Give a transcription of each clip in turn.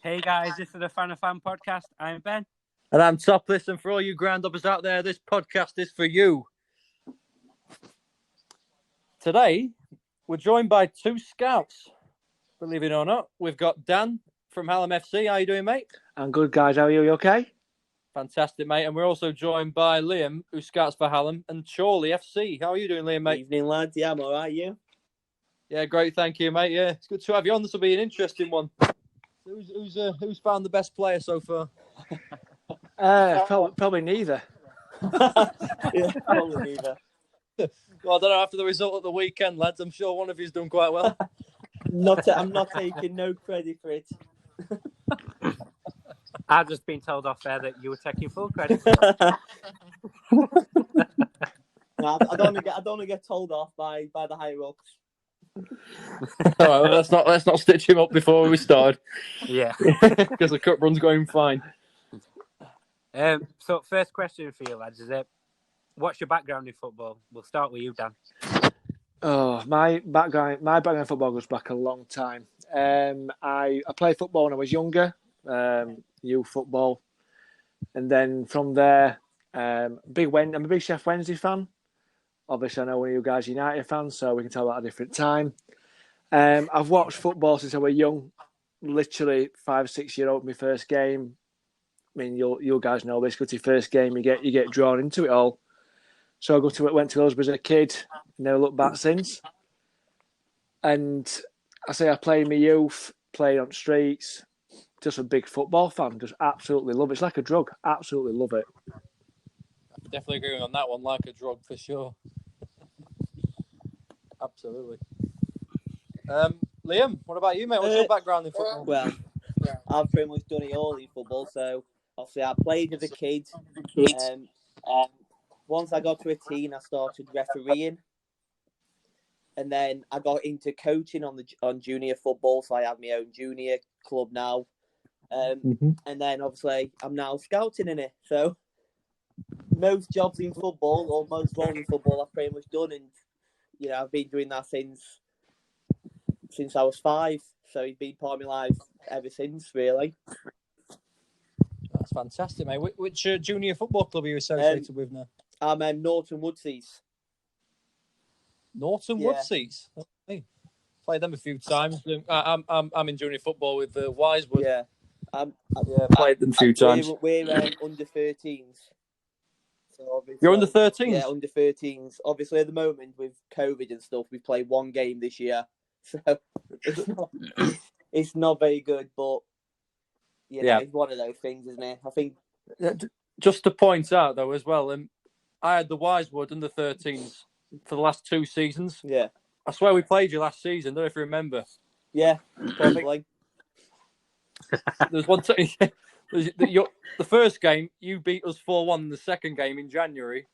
Hey guys, this is the FANA Fan Podcast. I'm Ben. And I'm Topless, and for all you ground-uppers out there, this podcast is for you. Today, we're joined by two scouts. Believe it or not, we've got Dan from Hallam FC. How you doing, mate? I'm good, guys. How are you? You okay? Fantastic, mate. And we're also joined by Liam, who scouts for Hallam, and Chorley FC. How are you doing, Liam, mate? Evening, lads. Yeah, I'm all right. You? Yeah, great. Thank you, mate. Yeah, it's good to have you on. This will be an interesting one. Who's found the best player so far? Probably neither. Yeah, probably neither. Well, I don't know. After the result of the weekend, lads, I'm sure one of you's done quite well. I'm not taking no credit for it. I've just been told off there that you were taking full credit. No, I don't want to get told off by the higher ups. All right, well, let's not stitch him up before we start. Yeah. Because the cup run's going fine. So first question for you lads is what's your background in football? We'll start with you, Dan. Oh, my background in football goes back a long time. I played football when I was younger, youth football, and then from there, I'm a big Chef Wednesday fan. Obviously, I know one of you guys are United fans, so we can talk about a different time. I've watched football since I was young, literally 5 or 6 year old. My first game. I mean, you guys know this. Go to your first game, you get drawn into it all. So I went to Hillsborough as a kid, never looked back since. And I played in my youth, played on streets, just a big football fan, just absolutely love it. It's like a drug, absolutely love it. Definitely agreeing on that one, like a drug for sure. Absolutely. Liam, what about you, mate? What's your background in football? Well, I've pretty much done it all in football. So obviously, I played as a kid. Once I got to a teen, I started refereeing, and then I got into coaching on junior football. So I have my own junior club now, and then obviously I'm now scouting in it. So most jobs in football, or most roles in football, I've pretty much done, and I've been doing that since I was 5. So it's been part of my life ever since, really. That's fantastic, mate. Which junior football club are you associated with now? I'm Norton Woodseas. Norton Woodseas. Hey, played them a few times. I'm in junior football with Wisewood. Yeah, Played them a few times. We're under 13s. So you're under 13s? Yeah, under 13s. Obviously, at the moment with COVID and stuff, we've played one game this year, so it's not very good. But it's one of those things, isn't it? I think. Just to point out though, as well, I had the Wisewood under 13s for the last 2 seasons. Yeah, I swear we played you last season. Don't know if you remember. Yeah, probably. There's one time. The first game, you beat us 4-1. The second game in January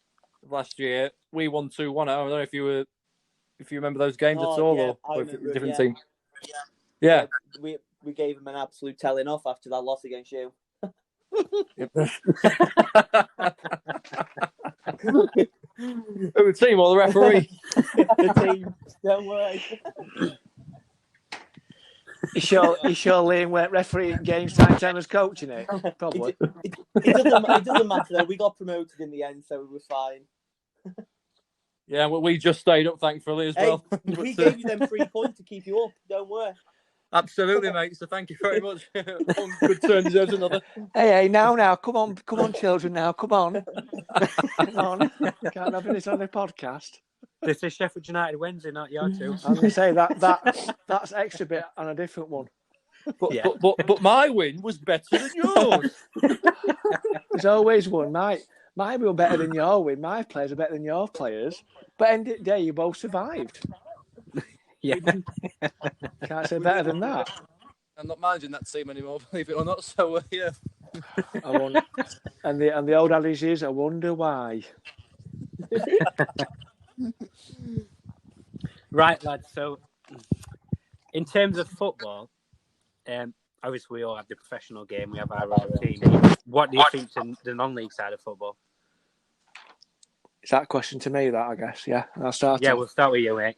of last year, we won 2-1. I don't know if you remember those games at all, or if it was a different team. Yeah. We gave them an absolute telling off after that loss against you. Who, the team or the referee? The team. Don't worry. You sure Liam went refereeing games time as coaching it? Probably. It doesn't matter though. We got promoted in the end, so it was fine. Yeah, well, we just stayed up, thankfully, as well. We gave you them 3 points to keep you up. Don't worry. Absolutely, mate. So thank you very much. One good turn deserves another. Hey, now, come on, children, now, come on. Come on. Can't have this on the podcast. This is Sheffield United Wednesday, not your two. I was going to say that's extra bit on a different one. But my win was better than yours. There's always one. Mine were better than your win. My players are better than your players. But end of the day, you both survived. Yeah. Can't say better than that. I'm not managing that team anymore, believe it or not. So yeah. And the old adage is, I wonder why. Right, lads. So, in terms of football, obviously we all have the professional game. We have our own team. What do you think to the non-league side of football? Is that a question to me? That I guess. Yeah, I'll start. Yeah, we'll start with you, mate.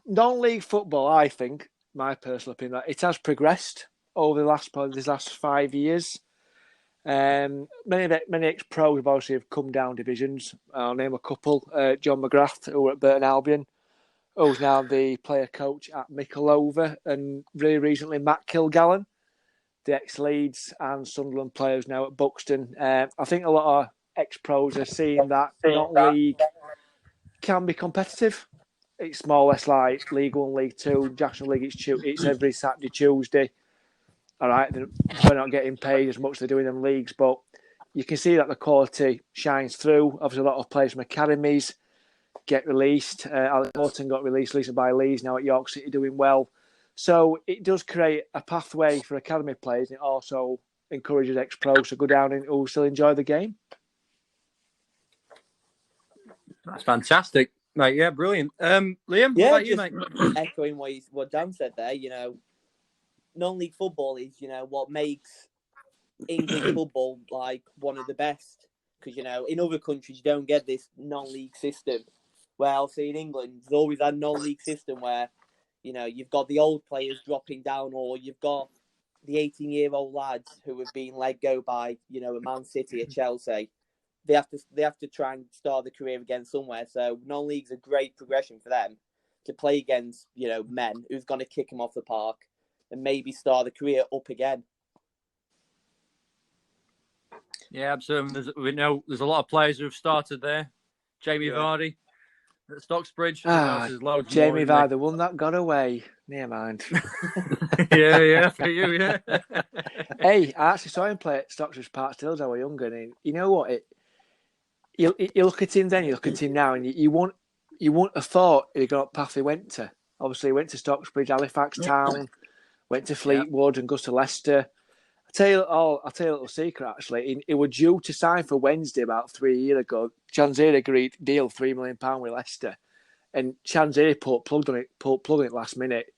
Non-league football, I think, my personal opinion, it has progressed. over these last 5 years. Many ex-pros have obviously come down divisions. I'll name a couple. John McGrath, who were at Burton Albion, who's now the player coach at Mickleover, and really recently Matt Kilgallen, the ex-Leeds and Sunderland players now at Buxton. I think a lot of ex-pros are seeing that non-league can be competitive. It's more or less like League 1, League 2, National League. It's every Saturday, Tuesday. All right, they're not getting paid as much as they do in them leagues, but you can see that the quality shines through. Obviously, a lot of players from academies get released. Alex Morton got released recently by Leeds, now at York City, doing well. So it does create a pathway for academy players, and it also encourages ex-pros to go down and who still enjoy the game. That's fantastic, mate. Yeah, brilliant. Liam, what about you, mate? Echoing what Dan said there, non-league football is, what makes English football like one of the best. Because, in other countries, you don't get this non-league system. Well, see, in England, there's always that non-league system where, you've got the old players dropping down, or you've got the 18-year-old lads who have been let go by, a Man City, a Chelsea. They have to try and start their career again somewhere. So non-league's a great progression for them to play against, men who's going to kick them off the park and maybe start the career up again. Yeah, absolutely. We know there's a lot of players who have started there. Jamie Vardy at Stocksbridge. Jamie Vardy, the one that got away. Never mind. yeah, for you, yeah. Hey, I actually saw him play at Stocksbridge Park Still as I was younger, and you know what? You look at him then, you look at him now, and you wouldn't have thought he'd got path he went to. Obviously, he went to Stocksbridge, Halifax Town, went to Fleetwood, and goes to Leicester. I'll tell you a little secret, actually. He was due to sign for Wednesday about 3 years ago. Chanzeri agreed deal £3 million with Leicester. And Chanzeri put plug on it last minute.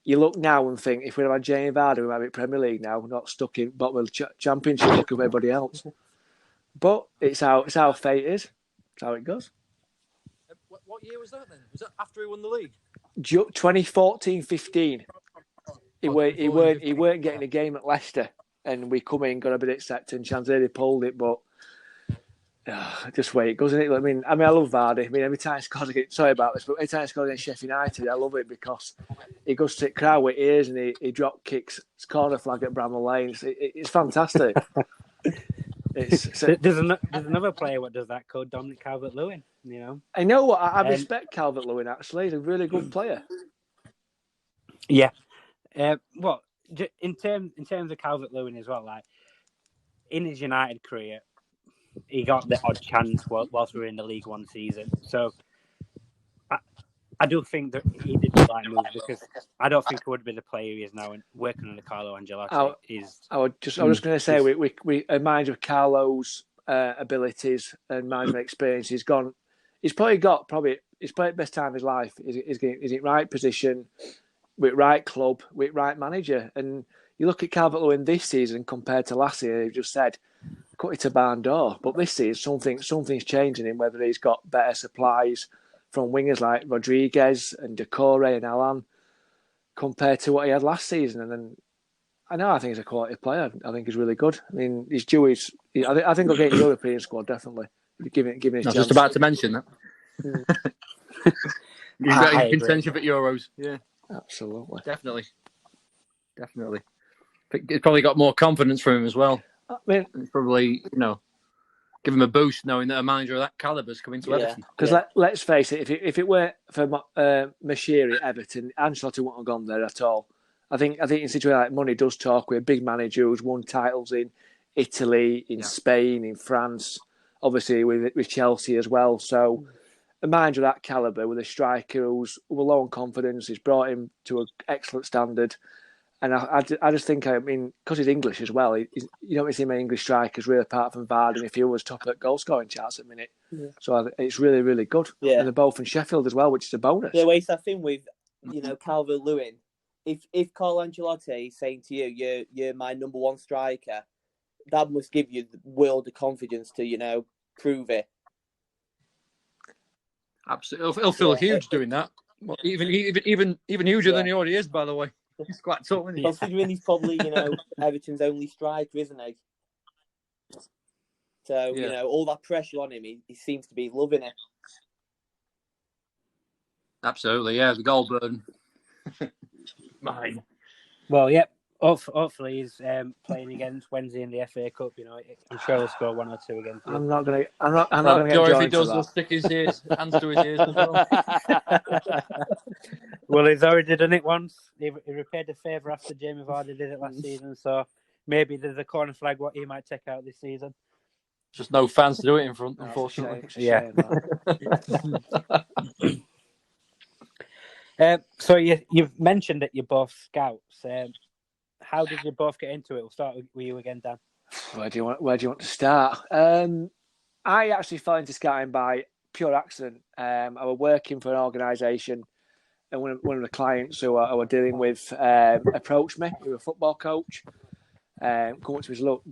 You look now and think, if we had Jamie Vardy, we might be Premier League now, not stuck in bottom of the Championship looking with everybody else. But it's how fate is. It's how it goes. What year was that then? Was that after he won the league? 2014-15. He weren't getting a game at Leicester, and we come in, got a bit accepted, and Chanzeri pulled it, but just wait, doesn't it? I mean, I love Vardy. I mean, every time he scores against, sorry about this, but every time he scores against Sheffield United, I love it because he goes to the crowd with ears and he drop kicks his corner flag at Bramall Lane. It's fantastic. There's another player what does that called Dominic Calvert-Lewin. I know what I respect Calvert-Lewin. Actually, he's a really good player. Yeah. Well, in terms of Calvert-Lewin as well, like in his United career, he got the odd chance whilst we were in the League One season. So I do think that he did the right move because I don't think he would be the player he is now. And working under Carlo Ancelotti I was just going to say we mind of Carlo's abilities and management experience. He's probably the best time of his life. He's in right position, with right club, with right manager. And you look at Calvert-Lewin this season compared to last year, you just said, cut it to barn door. But this season, something's changing him, whether he's got better supplies from wingers like Rodriguez and Decore and Alan compared to what he had last season. And then I think he's a quality player. I think he's really good. I mean, he's due. I think he'll get in the European squad, definitely. Given his chance. I was just about to mention that. He's got in contention for Euros. Yeah. Absolutely. Definitely. He's probably got more confidence from him as well. I mean, it's probably, give him a boost knowing that a manager of that calibre is coming to Everton. Because let's face it, if it weren't for Mashiri at Everton, Ancelotti wouldn't have gone there at all. I think in a situation like money does talk with a big manager who's won titles in Italy, in Spain, in France, obviously with Chelsea as well. So a manager of that calibre with a striker who's low on confidence, he's brought him to an excellent standard. And I just think, because he's English as well, you don't see many English strikers really apart from Vardy if he was top at goal scoring charts at the minute. Yeah. So it's really, really good. Yeah. And they're both from Sheffield as well, which is a bonus. Yeah, well, it's that thing with, Calvert-Lewin. If Carlo Ancelotti is saying to you, you're my number one striker, that must give you the world of confidence to, prove it. Absolutely. He'll feel huge doing that. Well, even huger than he already is, by the way. He's quite tall, isn't he? Considering he's probably, Everton's only striker, isn't he? So, all that pressure on him, he seems to be loving it. Absolutely, yeah. The goal burden. Mine. Well, yep. Hopefully he's playing against Wednesday in the FA Cup. I'm sure he'll score 1 or 2 against. I'm not gonna get Or if joined he does, to he'll that. stick his hands to his ears as well. Well, he's already done it once. He repaid a favour after Jamie Vardy did it last season. So maybe there's a corner flag what he might take out this season. Just no fans to do it in front, No, unfortunately. it's a shame, that. So you've mentioned that you're both scouts. How did you both get into it? We'll start with you again, Dan. Where do you want to start? I actually fell into scouting by pure accident. I was working for an organisation, and one of the clients who I was dealing with approached me. He was a football coach. Come up to me, look,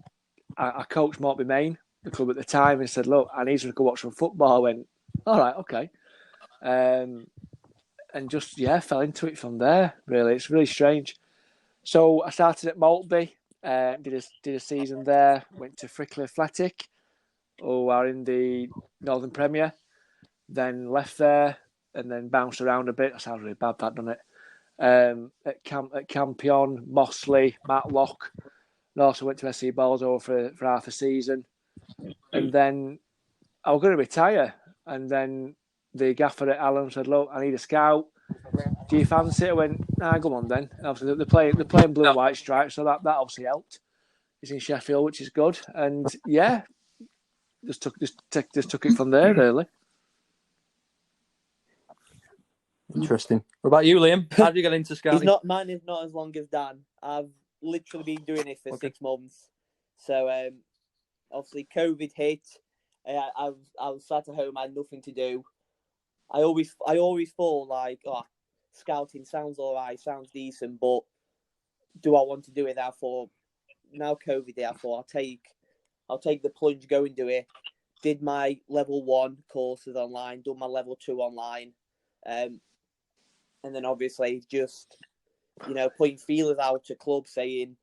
I coached Mortby Main, the club at the time, and said, look, I need to go watch some football. I went, all right, okay. And just, fell into it from there, really. It's really strange. So I started at Maltby, did a season there, went to Frickley Athletic, who are in the Northern Premier, then left there, and then bounced around a bit. That sounds really bad, that, doesn't it? At Campion, Mossley, Matlock, and also went to SC Balls for half a season. And then I was going to retire, and then the gaffer at Allen said, look, I need a scout. Do you fancy it? I went, nah, go on then. And obviously, they're playing blue and white stripes, so that obviously helped. He's in Sheffield, which is good. And just took it from there, really. Interesting. What about you, Liam? How did you get into scouting? Mine is not as long as Dan. I've literally been doing it for 6 months. So obviously COVID hit. I was sat at home, I had nothing to do. I always thought like, scouting sounds all right, sounds decent, but do I want to do it? Therefore, now COVID, therefore I'll take the plunge, go and do it. Did my level 1 courses online, done my level 2 online, and then obviously just putting feelers out to clubs saying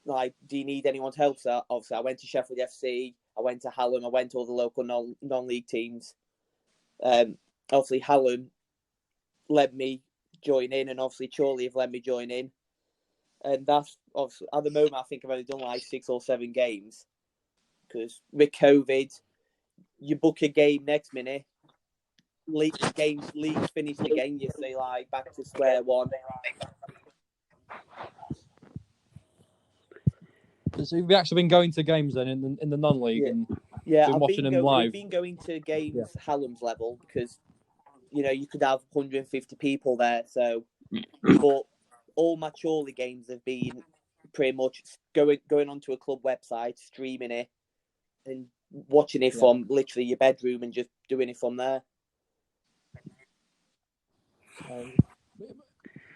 like, do you need anyone's help? So obviously I went to Sheffield FC, I went to Hallam, I went to all the local non-league teams. Obviously Hallam let me join in, and obviously Chorley have let me join in. And that's obviously, at the moment, I think I've only done like 6 or 7 games. Because with COVID, you book a game next minute, leagues finished again, you say like back to square one. So you've actually been going to games then in the non-league and been watching them live? I've been going to games Hallam's level because, you could have 150 people there. So, but all my Chorley games have been pretty much going onto a club website, streaming it, and watching it from literally your bedroom and just doing it from there.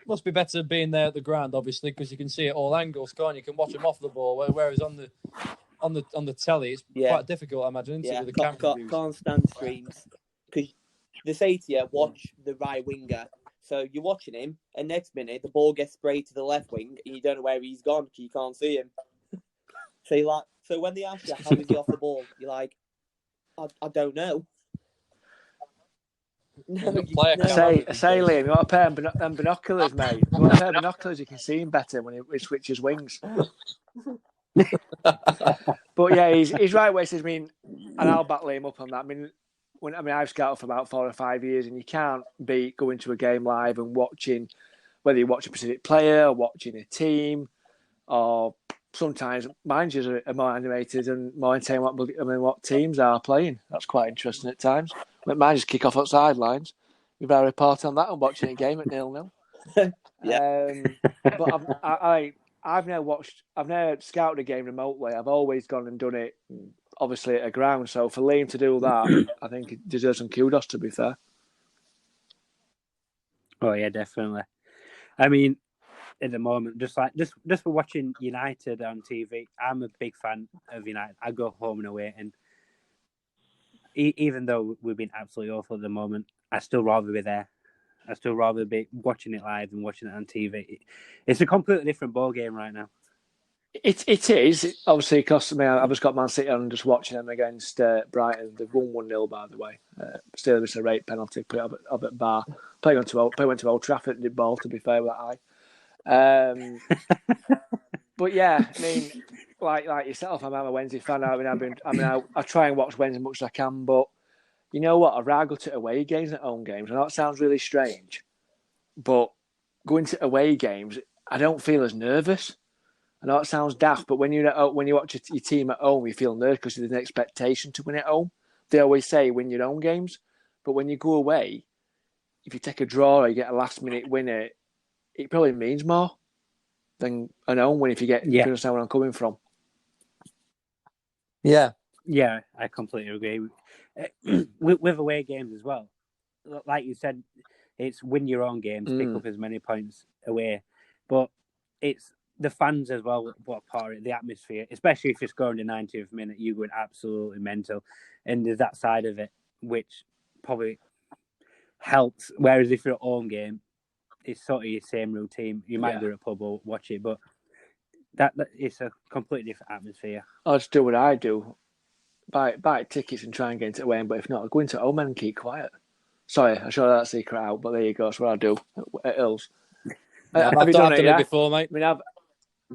Must be better being there at the ground, obviously, because you can see it all angles, can't you? You can watch them off the ball, whereas on the telly, it's quite difficult, I imagine, isn't it, with the camera views? Can't stand streams because they say to you, watch the right winger. So you're watching him, and next minute the ball gets sprayed to the left wing, and you don't know where he's gone because you can't see him. So when they ask you how is he off the ball, you're like, I don't know. Say, Liam, you want a pair of binoculars, mate? You want a pair of binoculars, you can see him better when he switches wings. But yeah, he's right where he says, and I'll back Liam up on that. I've scouted for about 4 or 5 years, and you can't beat going to a game live and watching, whether you watch a specific player, or watching a team, or sometimes managers are more animated and more entertaining what teams are playing. That's quite interesting at times. Mine just kick off at sidelines. We've had a report on that and watching a game at 0-0. But I've never scouted a game remotely. I've always gone and done it, obviously, at a ground. So for Liam to do that, I think it deserves some kudos, to be fair. Oh yeah, definitely. At the moment, just for watching United on TV, I'm a big fan of United. I go home and away, and even though we've been absolutely awful at the moment, I still rather be there I still rather be watching it live than watching it on TV. It's a completely different ball game right now. It is, obviously, because I've just got Man City on and just watching them against Brighton. They've won 1-0, by the way. Still, it's a rate penalty, put it up at bar. Play went to Old Trafford and did ball, to be fair with that eye. But yeah, I mean, like yourself, I'm a Wednesday fan. I try and watch Wednesday as much as I can, but you know what? I'd rather go to away games than home games. I know it sounds really strange, but going to away games, I don't feel as nervous. I know it sounds daft, but when you watch your team at home, you feel nervous because there's an expectation to win at home. They always say win your own games, but when you go away, if you take a draw or you get a last-minute winner, it probably means more than an home win if you understand where I'm coming from. Yeah, I completely agree. With away games as well, like you said, it's win your own games, pick up as many points away, but it's the fans as well, what part of it, the atmosphere, especially if you're scoring the 90th minute, you're going absolutely mental. And there's that side of it, which probably helps. Whereas if you're at home game, it's sort of your same routine. You might go to a pub or watch it, but that it's a completely different atmosphere. I'll just do what I do. Buy tickets and try and get into away, but if not, I'll go into home and keep quiet. Sorry, I showed that secret out, but there you go. That's what I do at Hills. I've done it before, mate. I mean,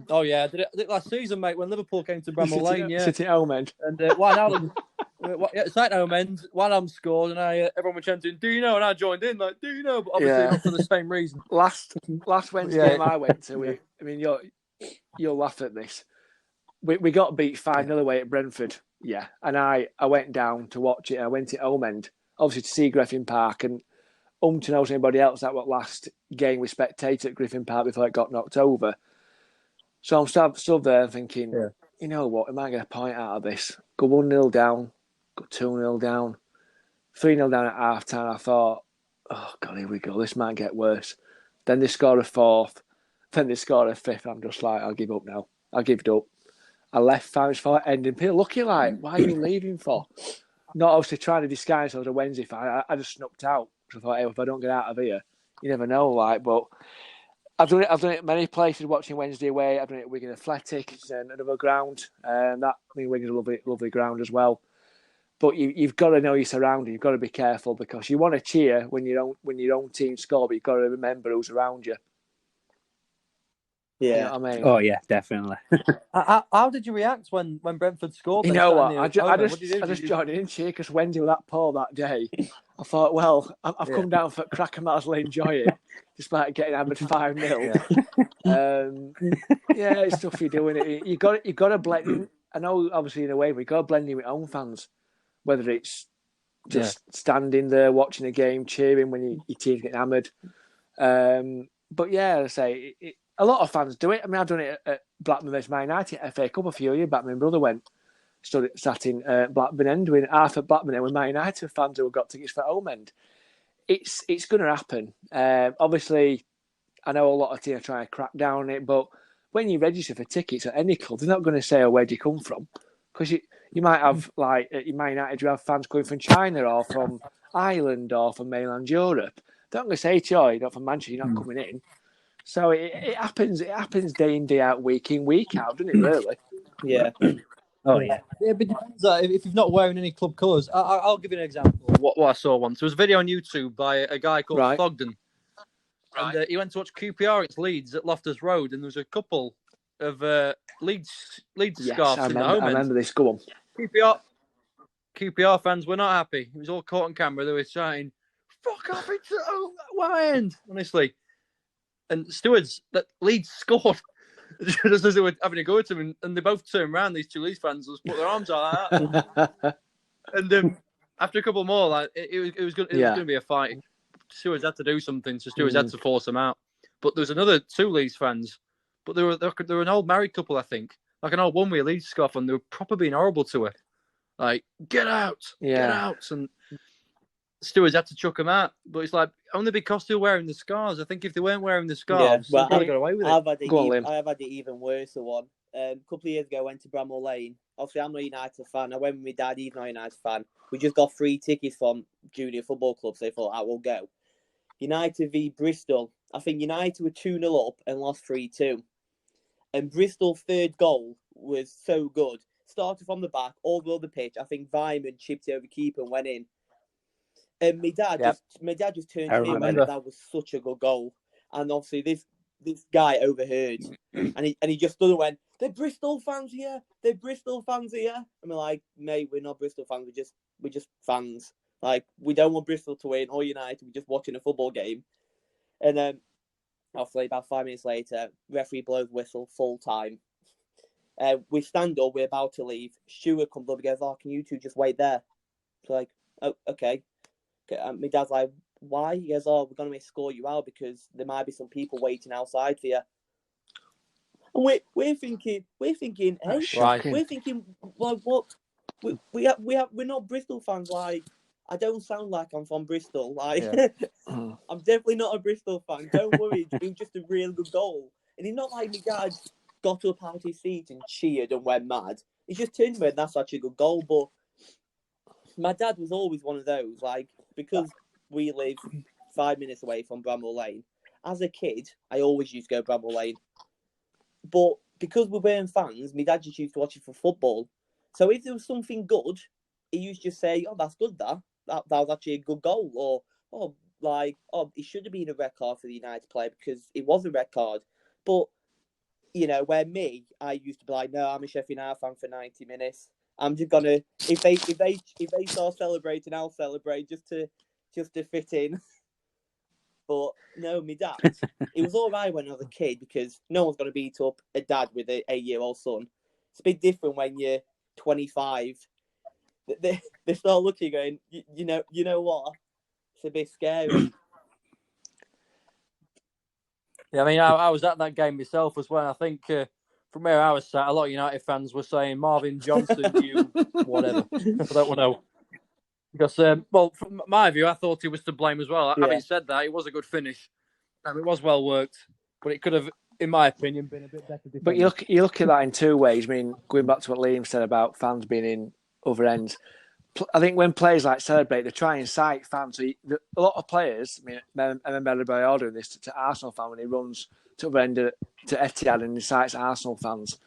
Oh yeah, I did it last season, mate. When Liverpool came to Bramall Lane, City at home end, and it's at home end. One scored, and everyone was chanting, "Do you know?" And I joined in, like, "Do you know?" But obviously not for the same reason. Last Wednesday game I went to, I mean, you'll laugh at this. We got beat 5-0 away at Brentford, and I went down to watch it. I went to home end, obviously to see Griffin Park, and to know anybody else that last game we spectated at Griffin Park before it got knocked over. So I'm still there thinking, you know what, am I going to point out of this? Go 1-0 down, go 2-0 down, 3-0 down at half time. I thought, oh God, here we go. This might get worse. Then they scored a fourth. Then they scored a fifth. I'm just like, I'll give up now. I'll give it up. I left 5 minutes before ending. People looking like, why are you leaving for? Not obviously trying to disguise I was a Wednesday fan. I just snuck out. So I thought, hey, if I don't get out of here, you never know. But I've done it many places watching Wednesday away. I've done it at Wigan Athletic and another ground. Wigan's a lovely ground as well. But you've got to know your surroundings. You've got to be careful because you want to cheer when your own team score, but you've got to remember who's around you. Yeah. You know what I mean? Oh yeah, definitely. How did you react when Brentford scored? You know what? I just joined in cheer because Wednesday was that poor that day. I thought, well, I've come down for Cracker Miles to enjoy it, despite getting hammered 5-0. It's tough you're doing it. You got to blend. I know, obviously, in a way, we got to blend in with own fans, whether it's just standing there watching a game, cheering when your team's getting hammered. But yeah, I say a lot of fans do it. I mean, I've done it at Blackburn vs Man United FA Cup a few years back. My brother sat in Blackburn End doing half at Blackburn End with Man United fans who got tickets for home end. It's going to happen. Obviously, I know a lot of teams are trying to crack down on it, but when you register for tickets at any club, they're not going to say, "Oh, where do you come from?" Because you might have like at Man United, you have fans coming from China or from Ireland or from mainland Europe. They're not going to say to you, "Oh, you're not from Manchester, you're not coming in." So it happens. It happens day in, day out, week in, week out, doesn't it? Really? Yeah. Oh yeah. Yeah, but it depends. If you're not wearing any club colours, I'll give you an example. What I saw once. There was a video on YouTube by a guy called Thogden. Right. And he went to watch QPR against Leeds at Loftus Road, and there was a couple of Leeds scarves in the home end. I remember this. Go on. QPR fans were not happy. It was all caught on camera. They were shouting, "Fuck off! It's my end!" Honestly. And stewards that Leeds scored just as they were having a go at him, and they both turned around. These two Leeds fans just put their arms out like that. And after a couple more, like it was going to be a fight. Stewards had to do something, so stewards had to force them out. But there was another two Leeds fans, but they were an old married couple, I think, like an old one with a Leeds scarf, and they were probably being horrible to her, like get out, and stewards had to chuck them out. But it's like only because they're wearing the scarves. I think if they weren't wearing the scarves, they would have got away with it. I have had it even worse. One a couple of years ago, I went to Bramall Lane. Obviously, I'm not a United fan. I went with my dad. He's not a United fan. We just got free tickets from junior football club, so they thought I will go. United v Bristol. I think United were 2-0 up and lost 3-2. And Bristol's third goal was so good. Started from the back, all over the pitch. I think Vyman chipped it over keeper and went in. And my dad just turned to me and went, "That was such a good goal." And obviously this guy overheard, and he just stood and went, "They're Bristol fans here. They're Bristol fans here." And we're like, "Mate, we're not Bristol fans. We're just fans. Like, we don't want Bristol to win or United. We're just watching a football game." And then, obviously, about 5 minutes later, referee blows whistle, full time. We stand up, we're about to leave. Stuart comes up and goes, "Oh, can you two just wait there?" So like, "Oh, okay." My dad's like, "Why?" He goes, "Oh, we're going to escort you out because there might be some people waiting outside for you." And we're thinking, hey, we're thinking, like, what? We're not Bristol fans. Like, I don't sound like I'm from Bristol. Like, I'm definitely not a Bristol fan. Don't worry, it was just a real good goal. And it's not like my dad got up out of his seat and cheered and went mad. He just turned to me and that's such a good goal. But my dad was always one of those, like, because we live 5 minutes away from Bramwell Lane. As a kid, I always used to go Bramwell Lane. But because we weren't fans, my dad just used to watch it for football. So if there was something good, he used to just say, "Oh, that's good, that was actually a good goal." Or, it should have been a red card for the United player because it was a red card. But, you know, I used to be like, "No, I'm a Sheffield United fan for 90 minutes. I'm just gonna, if they start celebrating, I'll celebrate just to fit in." But no, my dad, it was all right when I was a kid because no one's going to beat up a dad with a 8-year-old son. It's a bit different when you're 25. They start looking going, you know what? It's a bit scary. Yeah, I mean, I was at that game myself as well. I think from where I was sat, a lot of United fans were saying, "Marvin Johnson, you whatever." I don't know. Because, from my view, I thought he was to blame as well. Yeah. Having said that, it was a good finish. It was well worked, but it could have, in my opinion, been a bit better defended. But you look at that in two ways. I mean, going back to what Liam said about fans being in other ends, I think when players like celebrate, they try and incite fans. So a lot of players, I mean, I remember everybody all doing this to Arsenal fan when he runs to the other end to Etihad and incites Arsenal fans.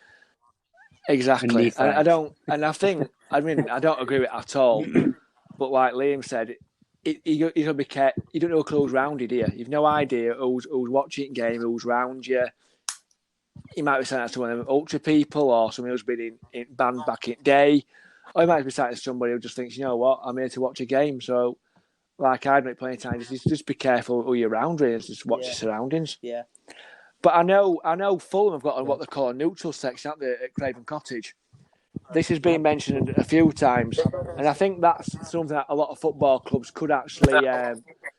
Exactly. And I don't agree with it at all. But like Liam said, you got to be careful. You don't know who's round you, do you? You've no idea who's watching the game, who's round you. You might be saying that to one of them ultra people or somebody who's been in band back in the day. Or you might be saying to somebody who just thinks, "You know what, I'm here to watch a game." So, like I'd make plenty of times, just be careful who you're around, really. Just watch your surroundings. Yeah. But I know Fulham have got what they call a neutral section out there at Craven Cottage. This has been mentioned a few times, and I think that's something that a lot of football clubs could actually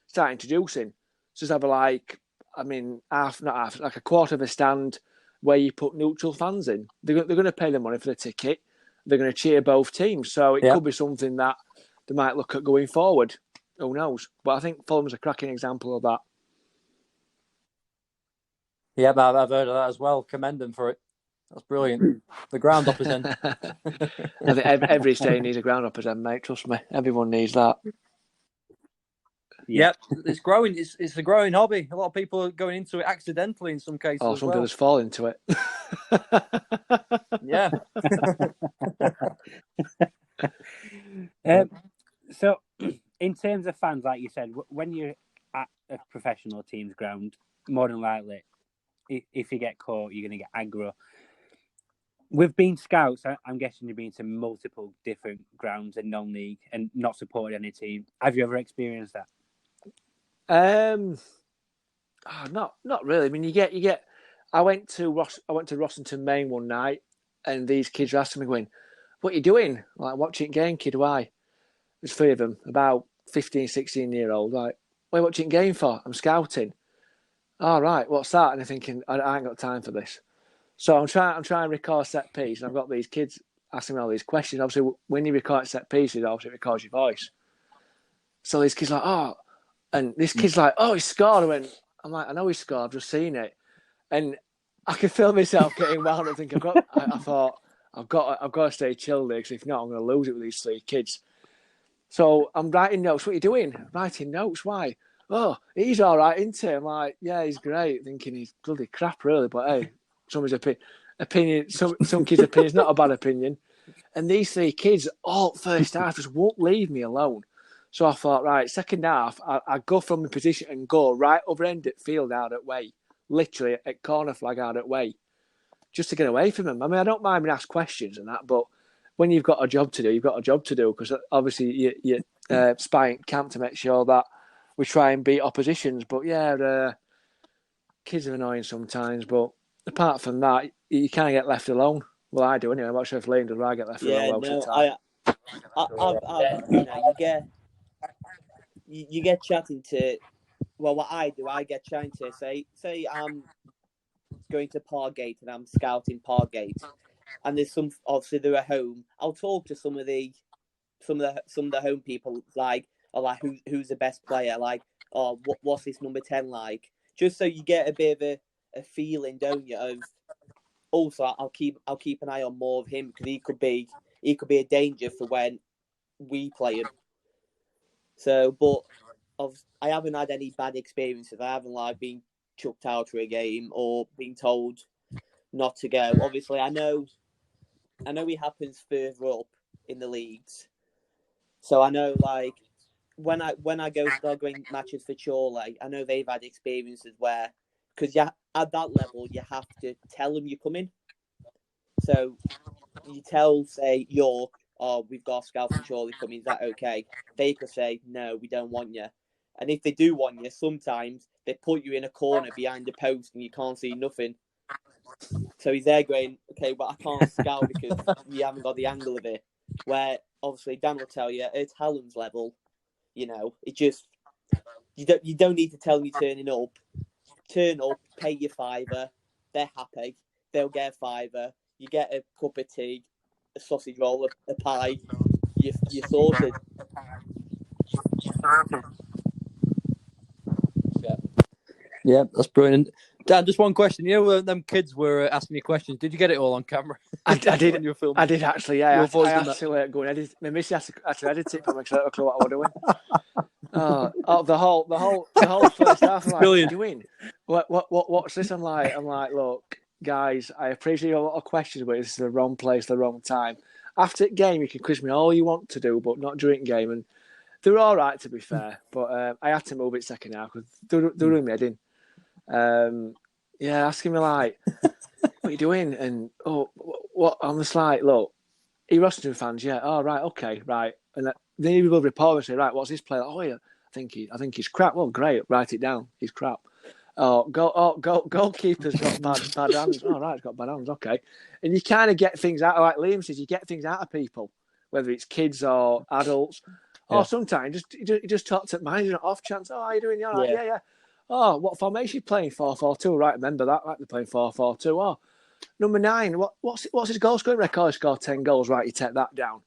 start introducing. Just have like a quarter of a stand where you put neutral fans in. They're going to pay the money for the ticket. They're going to cheer both teams, so it could be something that they might look at going forward. Who knows? But I think Fulham's a cracking example of that. Yeah, I've heard of that as well. Commend them for it. That's brilliant. The ground uppers end. I think every stadium needs a ground uppers end, mate. Trust me, everyone needs that. Yep, it's growing. It's a growing hobby. A lot of people are going into it accidentally in some cases. Oh, some people just fall into it. Yeah. So, in terms of fans, like you said, when you're at a professional team's ground, more than likely, if you get caught, you're going to get aggro. We've been scouts. I'm guessing you've been to multiple different grounds in non-league and not supported any team. Have you ever experienced that? Not really. I mean, you get. I went to Rossington, Maine one night, and these kids were asking me, going, "What are you doing?" Like, "Watching game, kid." "Why?" There's 3 of them, about 15, 16-year-old. Like, "What are you watching game for?" "I'm scouting." "All right, what's that?" And I'm thinking, I ain't got time for this. So I'm trying to record set piece, and I've got these kids asking me all these questions. Obviously, when you record set pieces, obviously it records your voice. So these kids are like, "Oh," and this kid's like, "Oh, he scored." I'm like, "I know he scored. I've just seen it," and I can feel myself getting wound up. Thinking, I thought I've got to stay chilled here, because if not, I'm going to lose it with these 3 kids. So I'm writing notes. "What are you doing?" "Writing notes." "Why?" oh, he's all right, isn't he? I'm like, yeah, he's great. Thinking he's bloody crap, really. But hey, somebody's opinion, some kids' opinion is not a bad opinion. And these three kids, all first half, just won't leave me alone. So I thought, right, second half, I go from the position and go right over end at field out at way, literally at corner flag out at way, just to get away from them. I mean, I don't mind being asked questions and that, but when you've got a job to do, you've got a job to do, because obviously you're spying camp to make sure that we try and beat oppositions. But yeah, kids are annoying sometimes, but apart from that, you can't get left alone. Well, I do anyway. I'm not sure if Lane does, but I get left alone most of the time. You get chatting to, well, what I do, I get chatting to, say I'm going to Pargate and I'm scouting Pargate, and there's obviously they're at home. I'll talk to some of the home people, like, who's the best player, like, what's this number 10 like, just so you get a bit of a feeling, don't you? Of also, I'll keep an eye on more of him, because he could be a danger for when we play him. So, but I haven't had any bad experiences. I haven't been chucked out for a game or being told not to go. Obviously, I know it happens further up in the leagues. So I know, like, when I start going matches for Chorley, I know they've had experiences where, because at that level you have to tell them you're coming. So you tell, say, York, oh, we've got a scout from Chorley coming, is that okay? They could say, no, we don't want you. And if they do want you, sometimes they put you in a corner behind a post and you can't see nothing. So he's there going, okay, but I can't scout because you haven't got the angle of it. Where obviously Dan will tell you at Hallam's level, it just, you don't need to tell them you're turning up. Turn up, pay your £5, they're happy, they'll get a £5, you get a cup of tea, a sausage roll, a pie, you're sorted. Yeah, that's brilliant. Dan, just one question. You know, when them kids were asking you questions, did you get it all on camera? I did. I did actually. Yeah, I had to go and edit. My missus had to edit it for me because I don't know what I was doing. The whole first half. I'm like, what are you doing? What's this? I'm like, look, guys, I appreciate a lot of questions, but this is the wrong place, the wrong time. After the game, you can quiz me all you want to do, but not during game. And they're all right, to be fair. But I had to move it second half because they're doing me head in. Asking me like, what are you doing? And what? I'm just like, look, are you Rossington fans? Yeah. Oh, right, okay, right. And then you will report and say, right, what's his play? Oh, yeah, I think he's crap. Well, great, write it down. He's crap. Goalkeeper's got bad hands. Oh, right, he's got bad hands. Okay. And you kind of get things out, like Liam says, you get things out of people, whether it's kids or adults. Yeah. Or sometimes you just talk to manager off chance. Oh, how are you doing? All right, yeah. Oh, what formation are you playing? 4-4-2. Right, remember that. Right, they're playing 4-4-2. Oh, number 9. What's his goal scoring record? He scored 10 goals. Right, you take that down.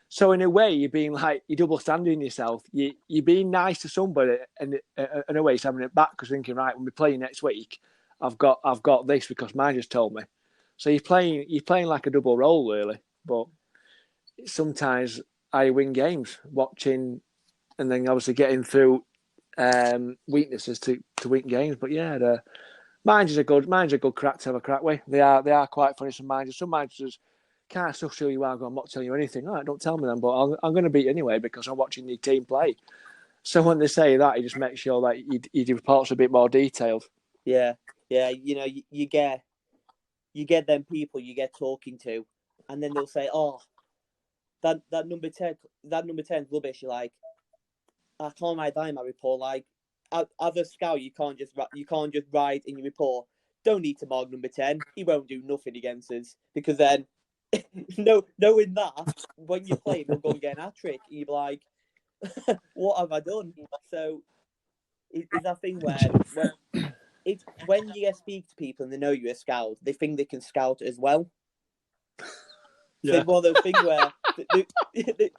So in a way, you're being like, you're double standing yourself. You're being nice to somebody, and in a way, it's having it back because thinking, right, when we play next week, I've got this because mine just told me. So you're playing like a double role really. But sometimes I win games watching, and then obviously getting through weaknesses to win games. But yeah, mine's a good crack to have a crack with. They are quite funny. Some managers can't stuff who you are. I'm not telling you anything. All right, don't tell me then. But I'm going to beat you anyway because I'm watching your team play. So when they say that, you just make sure that your reports are a bit more detailed. Yeah. You get them people you get talking to, and then they'll say, "Oh, that number 10's rubbish." You're like, I can't write that in my report. Like, as a scout, you can't just write in your report, don't need to mark number 10. He won't do nothing against us, because then, knowing that, when you play, he'll go and get an hat-trick, and you'll be like, what have I done? So it's that thing where it's when you speak to people and they know you're a scout, they think they can scout as well. Yeah. So it's one of those things where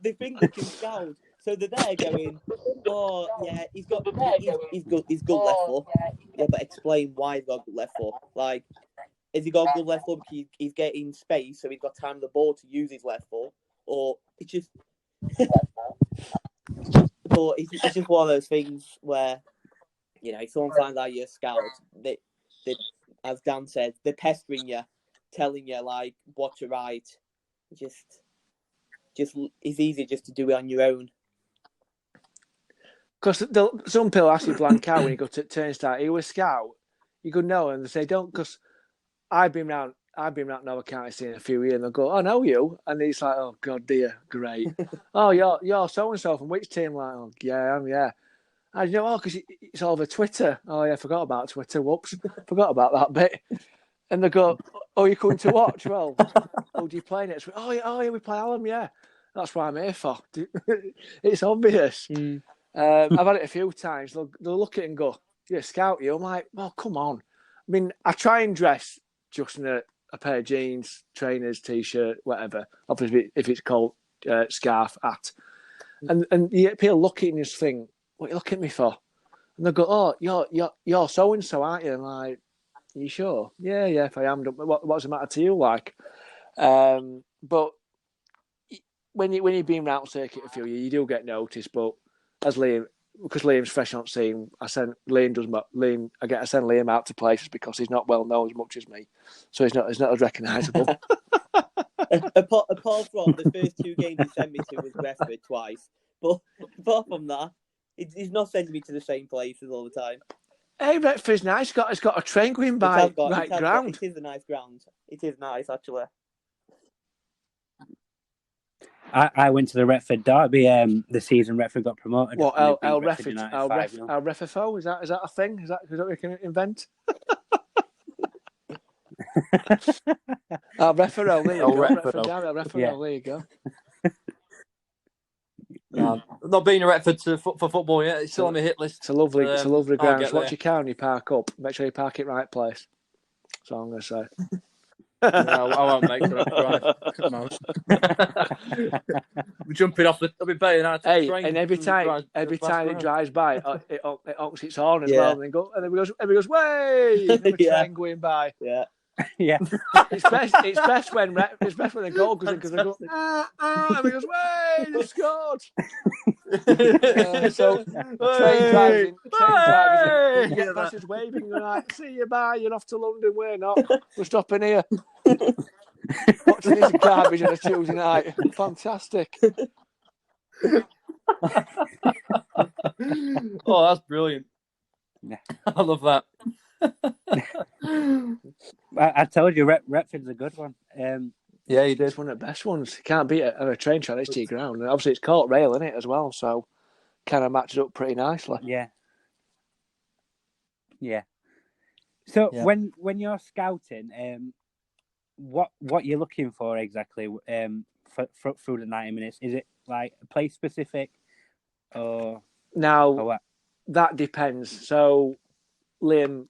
they think they can scout. So they're there going, oh, yeah, he's good left foot. Yeah, but explain why he's got good left foot. Like, has he got good left foot because he's getting space, so he's got time on the ball to use his left foot? Or it's just... But it's just one of those things where You know, if someone finds out you're a scout, they, as Dan said, they're pestering you, telling you like what to write. Just it's easy just to do it on your own. Because some people actually blank out when you go to turnstile. Are you a scout? You could know, and they say don't. Because I've been around Nova County in a few years, and they'll go, "Oh, I know you," and it's like, "Oh God, dear, great." "Oh, you're so and so from which team?" Like, "Oh, yeah, yeah." And you know, "Oh, because it's all over Twitter." "Oh, yeah, I forgot about Twitter. Whoops, forgot about that bit." And they go, "Oh, you're coming to watch? Well, oh, do you play next week?" Oh, yeah, we play Alum, yeah. That's what I'm here for." It's obvious. I've had it a few times. They'll look at it and go, "You're a scout, you?" I'm like, "Well, come on." I mean, I try and dress just in a pair of jeans, trainers, t-shirt, whatever. Obviously, if it's cold, scarf, hat. And people look at it and just think, "What are you looking at me for?" And they go, "Oh, you're so-and-so, aren't you?" And I'm like, "Are you sure?" Yeah, if I am. What's the matter to you, like? But when you've been round circuit a few years, you do get noticed. But as Liam, because Liam's fresh on scene, I send Liam out to places because he's not well known as much as me, so he's not as recognisable. apart from the first 2 games he sent me to was Westford twice, but apart from that, he's not sending me to the same places all the time. Hey, Retford's nice. It's got a train going by ground. It is a nice ground. It is nice, actually. I went to the Retford Derby the season Retford got promoted. What, El Refafo? Is that a thing? Is that what you can invent? El Refafo, there you go. Not being a Retford for football yet. It's still on my hit list. It's a lovely ground. So watch your car when you park up. Make sure you park it right place. That's all I'm going to say. No, I won't make it up drive. We're jumping off the. I'll be better than Hey, train. And every time it drives by, it honks its horn as well, and then goes, "Way!" And the train going by. Yeah. Yeah. It's best when the goal goes in because they go, and it goes, "Way! They scored!" So train drivers, you get buses waving, you're like, "See you, bye, you're off to London, we're not. We're stopping here." Watching this garbage on a Tuesday night. Fantastic. Oh, that's brilliant. Yeah. I love that. I told you, Retford's a good one. Yeah, you did. It's one of the best ones. You can't beat it on a train track next to your ground. And obviously, it's caught rail in it as well, so kind of matches up pretty nicely. Yeah. So when you're scouting, what you're looking for exactly for through the 90 minutes? Is it like place specific, or what? That depends. So, Liam,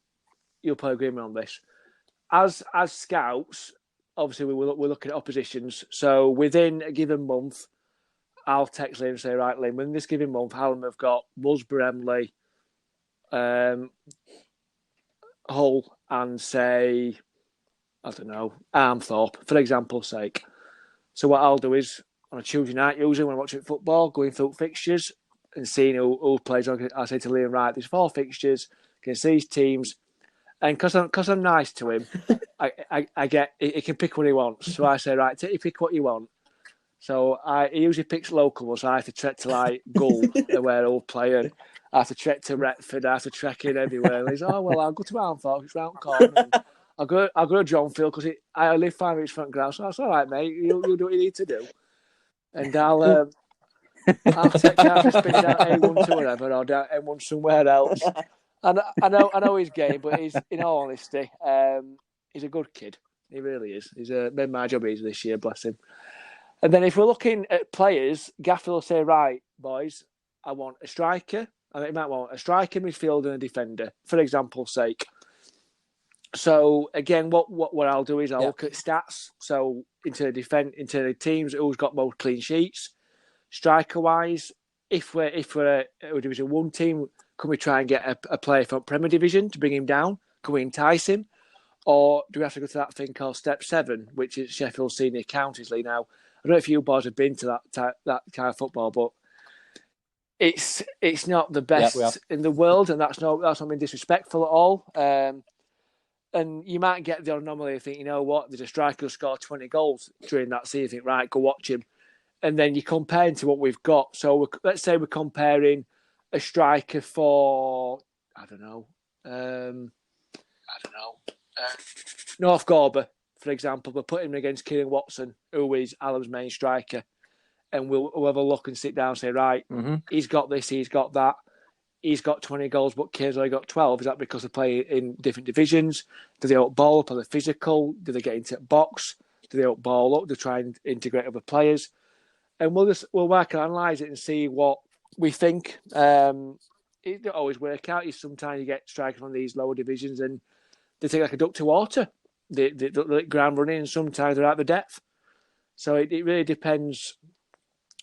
you'll probably agree with me on this. As scouts, obviously we're looking at oppositions. So within a given month, I'll text Liam and say, "Right, Liam, within this given month, Hallam have got Musbury, Hull, and say, I don't know, Armthorpe, for example's sake." So what I'll do is, on a Tuesday night, usually when I'm watching football, going through fixtures and seeing who plays, I say to Liam, "Right, there's 4 fixtures against these teams." And because I'm nice to him, I get he can pick what he wants. So I say, "Right, take you pick what you want." So he usually picks local ones. So I have to trek to like Gull, where he'll play, and I have to trek to Retford. I have to trek in everywhere. And he's, "Oh well, I'll go to Armthorpe. It's round the corner. And I'll go to Johnfield because I live 5 minutes front ground." So that's all right, mate. You do what you need to do, and I'll take out to spin down A1 to whatever, or down M1 somewhere else. And I know he's gay, but he's, in all honesty, he's a good kid. He really is. He's made my job easy this year, bless him. And then if we're looking at players, Gaffer will say, "Right, boys, I want a striker. I might want a striker, midfielder, and a defender, for example's sake." So again, what I'll do is I'll look at stats. So into the teams who's got more clean sheets, striker wise. If we're a Division 1 team, can we try and get a player from Premier Division to bring him down? Can we entice him? Or do we have to go to that thing called Step 7, which is Sheffield Senior Counties League? Now, I don't know if you boys have been to that kind of football, but it's not the Yeah, we best have. in the world, and that's not being disrespectful at all. And you might get the anomaly of thinking, you know what, there's a striker who scored 20 goals during that season. You think, right, go watch him. And then you're comparing to what we've got. So let's say we're comparing a striker for, I don't know, North Gorber, for example. We're putting him against Kieran Watson, who is Alan's main striker. And we'll have a look and sit down and say, right, he's got this, he's got that. He's got 20 goals, but Kane's only got 12. Is that because they play in different divisions? Do they out ball up? Are they physical? Do they get into the box? Do they out ball up? Do they try and integrate other players? And we'll work and analyse it and see what we think. It don't always work out. Sometimes you get strikers from these lower divisions and they take like a duck to water. They let ground running, and sometimes they're out the depth. So it really depends.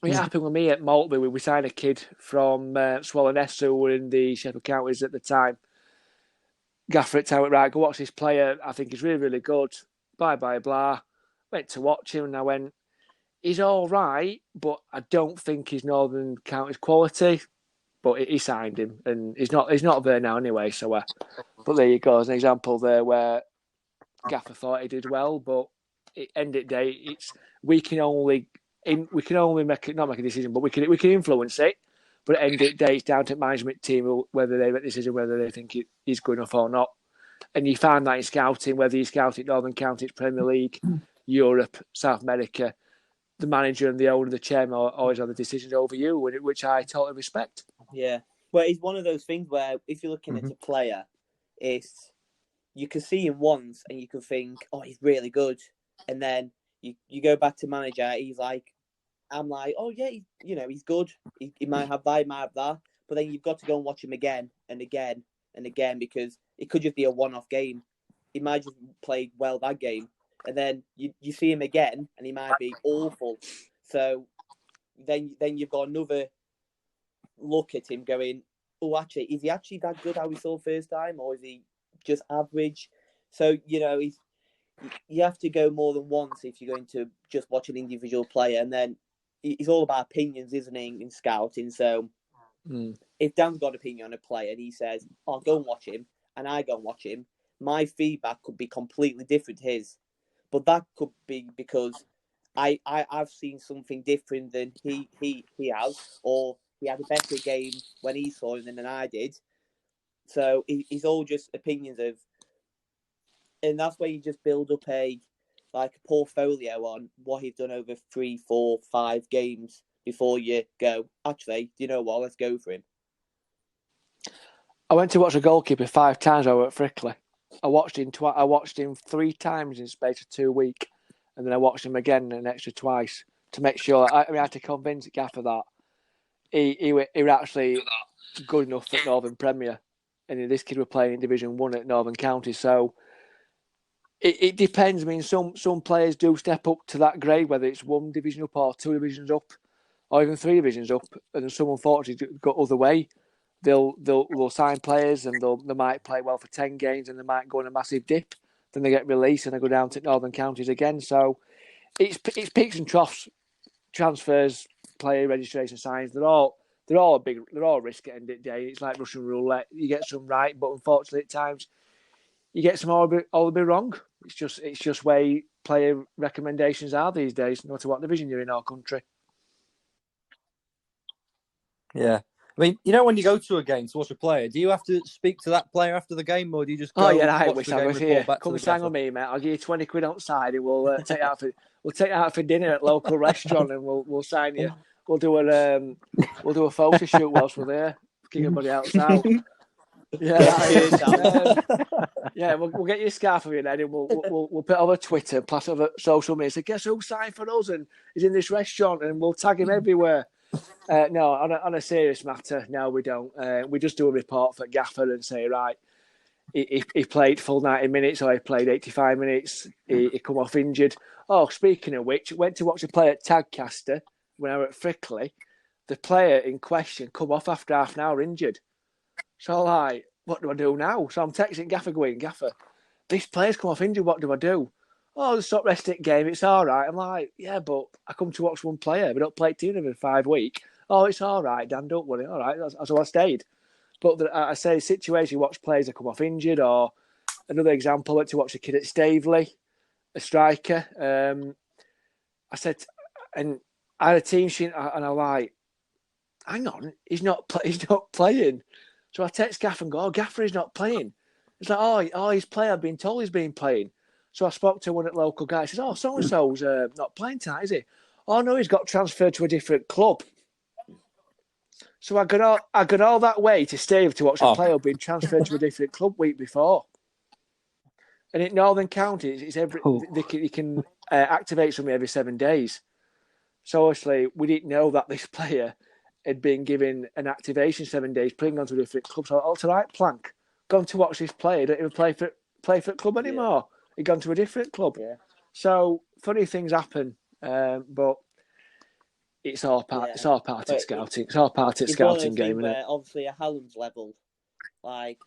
It happened with me at Maltby. We signed a kid from Swallowness who were in the Shepherd Counties at the time. Gaffer at the time went, right, go watch this player. I think he's really, really good. Blah, blah, blah. Went to watch him and I went, he's all right, but I don't think he's Northern Counties quality. But he signed him and he's not there now anyway. So, but there you go. As an example there where Gaffer thought he did well, but at the end of the day, we can only not make a decision, but we can influence it. But at the end of the day, it's down to the management team whether they make a decision, whether they think he's good enough or not. And you find that in scouting, whether you scout it Northern Counties, Premier League, Europe, South America, the manager and the owner, the chairman always have the decisions over you, which I totally respect. Yeah. Well, it's one of those things where if you're looking at a player, you can see him once and you can think, oh, he's really good. And then you go back to manager, I'm like, oh yeah, he's good. He might have that, he might have that. But then you've got to go and watch him again and again and again because it could just be a one-off game. He might just play well that game. And then you see him again and he might be awful. So then you've got another look at him going, oh, actually, is he actually that good how we saw first time? Or is he just average? So, you have to go more than once if you're going to just watch an individual player. And then it's all about opinions, isn't it, in scouting? So if Dan's got an opinion on a player and he says, oh, go and watch him, and I go and watch him, my feedback could be completely different to his. But that could be because I've seen something different than he has, or he had a better game when he saw him than I did. So it's all just opinions of, and that's where you just build up a portfolio on what he's done over 3, 4, 5 games before you go, actually, you know what, let's go for him. I went to watch a goalkeeper 5 times over at Frickley. I watched him 3 times in the space of 2 weeks, and then I watched him again an extra twice to make sure. I had to convince Gaffer that he were actually good enough for Northern Premier, and this kid were playing in Division 1 at Northern County. So it depends. I mean, some players do step up to that grade, whether it's 1 division up or 2 divisions up, or even 3 divisions up, and some unfortunately go other way. They'll sign players and they might play well for 10 games and they might go on a massive dip. Then they get released and they go down to Northern Counties again. So it's peaks and troughs, transfers, player registration signs. They're all risk at the end of the day. It's like Russian roulette. You get some right, but unfortunately at times you get some all a bit wrong. It's just where player recommendations are these days, no matter what division you're in our country. Yeah. I mean, when you go to a game to watch a player, do you have to speak to that player after the game, or do you just go watch the game report back to the Come on me, mate. I'll give you 20 quid outside, and we'll take it out for dinner at local restaurant, and we'll sign you. We'll do a photo shoot whilst we're there. Kick everybody outside. Yeah, we'll get you a scarf of you then, and we'll put it over Twitter, plus over social media. So guess who signed for us and is in this restaurant, and we'll tag him everywhere. No, on a serious matter, no, we don't. We just do a report for Gaffer and say, right, he played full 90 minutes or he played 85 minutes. He come off injured. Oh, speaking of which, went to watch a player at Tadcaster when I was at Frickley. The player in question come off after half an hour injured. So like, what do I do now? So I'm texting Gaffer going, Gaffer, this player's come off injured, what do I do? Oh, the stop rest it game, it's all right. I'm like, yeah, but I come to watch one player. We don't play team every 5 weeks. Oh, it's all right, Dan, don't worry. All right, so I stayed. But I say, situation, you watch players that come off injured, or another example, I went to watch a kid at Staveley, a striker. I said, and I had a team sheet, and I'm like, hang on, he's not playing. So I text Gaffer and go, oh, Gaffer is not playing. It's like, oh, he's playing. I've been told he's been playing. So I spoke to one at local guy. He says, oh, so-and-so's not playing tonight, is he? Oh, no, he's got transferred to a different club. So I got all that way to Stave to watch a player being transferred to a different club week before. And in Northern County, it's you can activate somebody every 7 days. So obviously, we didn't know that this player had been given an activation 7 days, playing onto a different club. So all right, Plank, gone to watch this player, don't even play for the club anymore. He'd gone to a different club. Yeah. So funny things happen, but it's all part. It's all part of scouting. It's all part of scouting game, isn't it? Obviously, at Hallam's level, like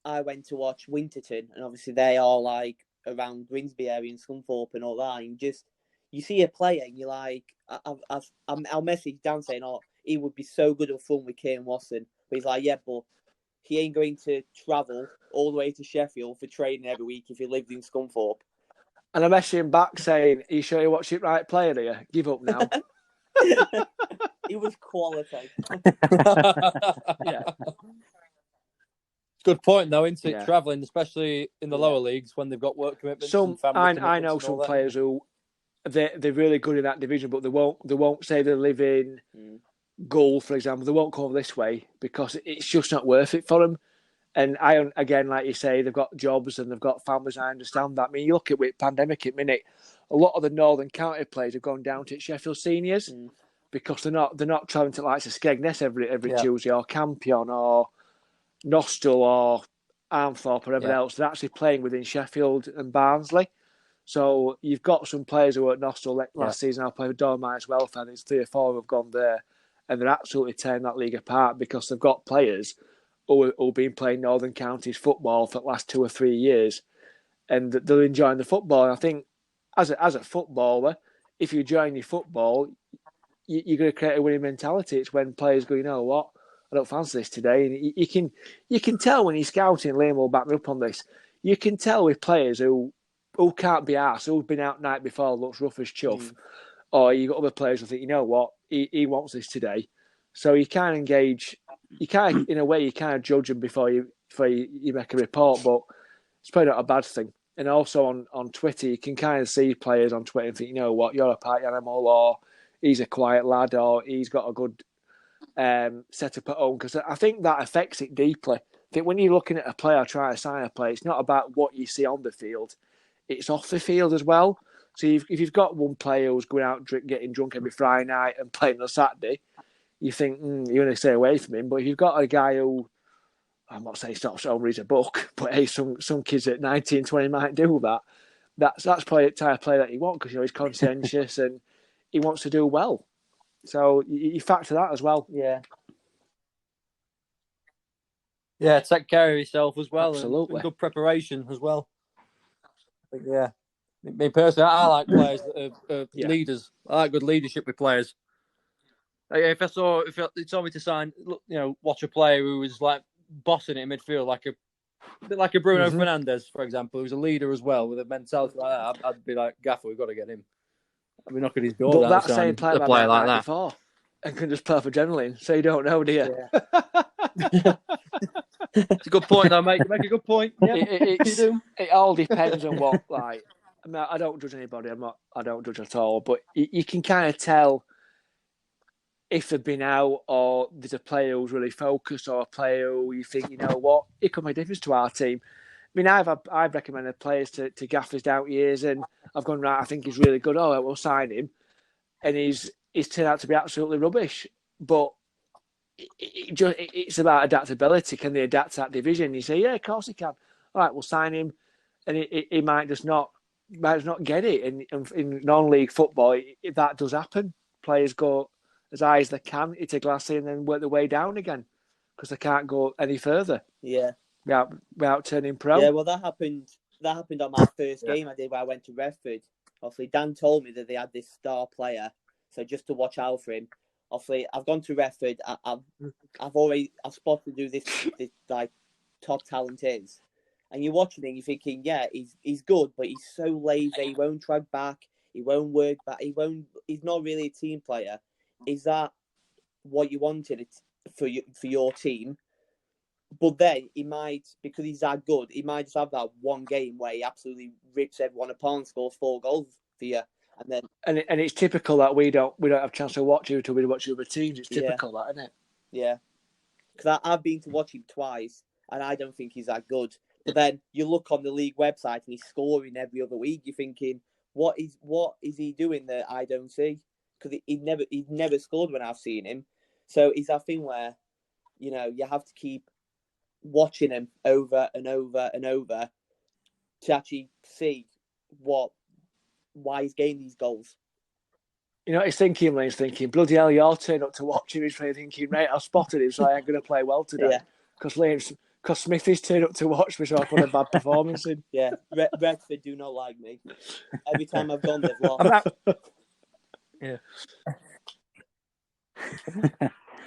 I went to watch Winterton, and obviously they are like around Grimsby area and Scunthorpe and all that. And you see a player, and you're like, I'll message Dan saying, oh, he would be so good at fun with Kane Watson. But he's like, yeah, but he ain't going to travel all the way to Sheffield for training every week if he lived in Scunthorpe. And I messaged him back saying, are you sure you watch it right player here? Give up now. He was quality. Yeah. Good point, though, isn't it? Yeah. Travelling, especially in the lower leagues when they've got work commitments. And family commitments. I know some players who they're really good in that division, but they won't say they live in Gull, for example. They won't come this way because it's just not worth it for them. And again, like you say, they've got jobs and they've got families. I understand that. I mean, you look at with pandemic at minute, a lot of the Northern County players have gone down to Sheffield seniors because they're not travelling to like Skegness every Tuesday or Campion or Nostell or Armthorpe or whatever else. They're actually playing within Sheffield and Barnsley. So you've got some players who were at Nostell last season. I played with Dormice Welfare. There's 3 or 4 who have gone there, and they're absolutely tearing that league apart because they've got players who have been playing Northern Counties football for the last 2 or 3 years, and they're enjoying the football. And I think as a footballer, if you enjoy your football, you're going to create a winning mentality. It's when players go, you know what, I don't fancy this today. And you can tell when you're scouting, Liam will back me up on this, you can tell with players who can't be arsed, who've been out night before, looks rough as chuff, or you got other players who think, you know what, he wants this today. So you can't engage, in a way, you kind of judge them before you make a report, but it's probably not a bad thing. And also on Twitter, you can kind of see players on Twitter and think, you know what, you're a party animal, or he's a quiet lad, or he's got a good setup at home. Because I think that affects it deeply. I think when you're looking at a player trying to sign a player, it's not about what you see on the field, it's off the field as well. So if you've got one player who's going out getting drunk every Friday night and playing on Saturday, you think, you're going to stay away from him. But if you've got a guy who, I'm not saying stops home reads a book, but hey, some kids at 19, 20 might do that. That's probably the type of player that you want because he's conscientious and he wants to do well. So you factor that as well. Yeah. Yeah, take care of yourself as well. Absolutely. And good preparation as well. Yeah. Me personally, I like players that are leaders. I like good leadership with players. If you told me to sign, watch a player who was like bossing it in midfield, like a Bruno Fernandes, for example, who's a leader as well with a mentality like that, I'd be like, Gaffer, we've got to get him. I'd be knocking his door down. But that same player like that before, and can just play for adrenaline, so you don't know, do you? Yeah. It's a good point, though, mate. You make a good point. Yeah. It all depends on what, like. I mean, I don't judge anybody. I don't judge at all. But you can kind of tell if they've been out, or there's a player who's really focused, or a player who you think, you know what, it could make a difference to our team. I mean, I've recommended players to Gaffers down years, and I've gone, right, I think he's really good. Oh, we'll sign him, and he's turned out to be absolutely rubbish. But it's about adaptability. Can they adapt to that division? You say, yeah, of course he can. All right, we'll sign him, and he might just not get it. And in non-league football, that does happen. Players go as high as they can, hit a glassy, and then work their way down again because they can't go any further. Yeah, without turning pro. Yeah, well, that happened on my first game I did where I went to Redford. Obviously, Dan told me that they had this star player, so just to watch out for him. obviously I've gone to Redford. I've spotted who this like top talent is, and you're watching it, and you're thinking, yeah, he's good, but he's so lazy. He won't track back. He won't work back. He's not really a team player. Is that what you wanted for your team? But then he might, because he's that good, he might just have that one game where he absolutely rips everyone apart and scores 4 goals for you. And then and it's typical that we don't have a chance to watch you until we watch other teams. It's typical, that, isn't it? Yeah, because I've been to watch him twice, and I don't think he's that good. But then you look on the league website, and he's scoring every other week. You're thinking, what is he doing that I don't see? Because he's never scored when I've seen him. So it's that thing where, you have to keep watching him over and over and over to actually see why he's getting these goals. He's thinking, bloody hell, you're turning up to watch him. He's thinking, right, I've spotted him, so I'm going to play well today. Because Smithy's turned up to watch me, so I put a bad performance in. Yeah, Redford do not like me. Every time I've gone, they've lost. Yeah.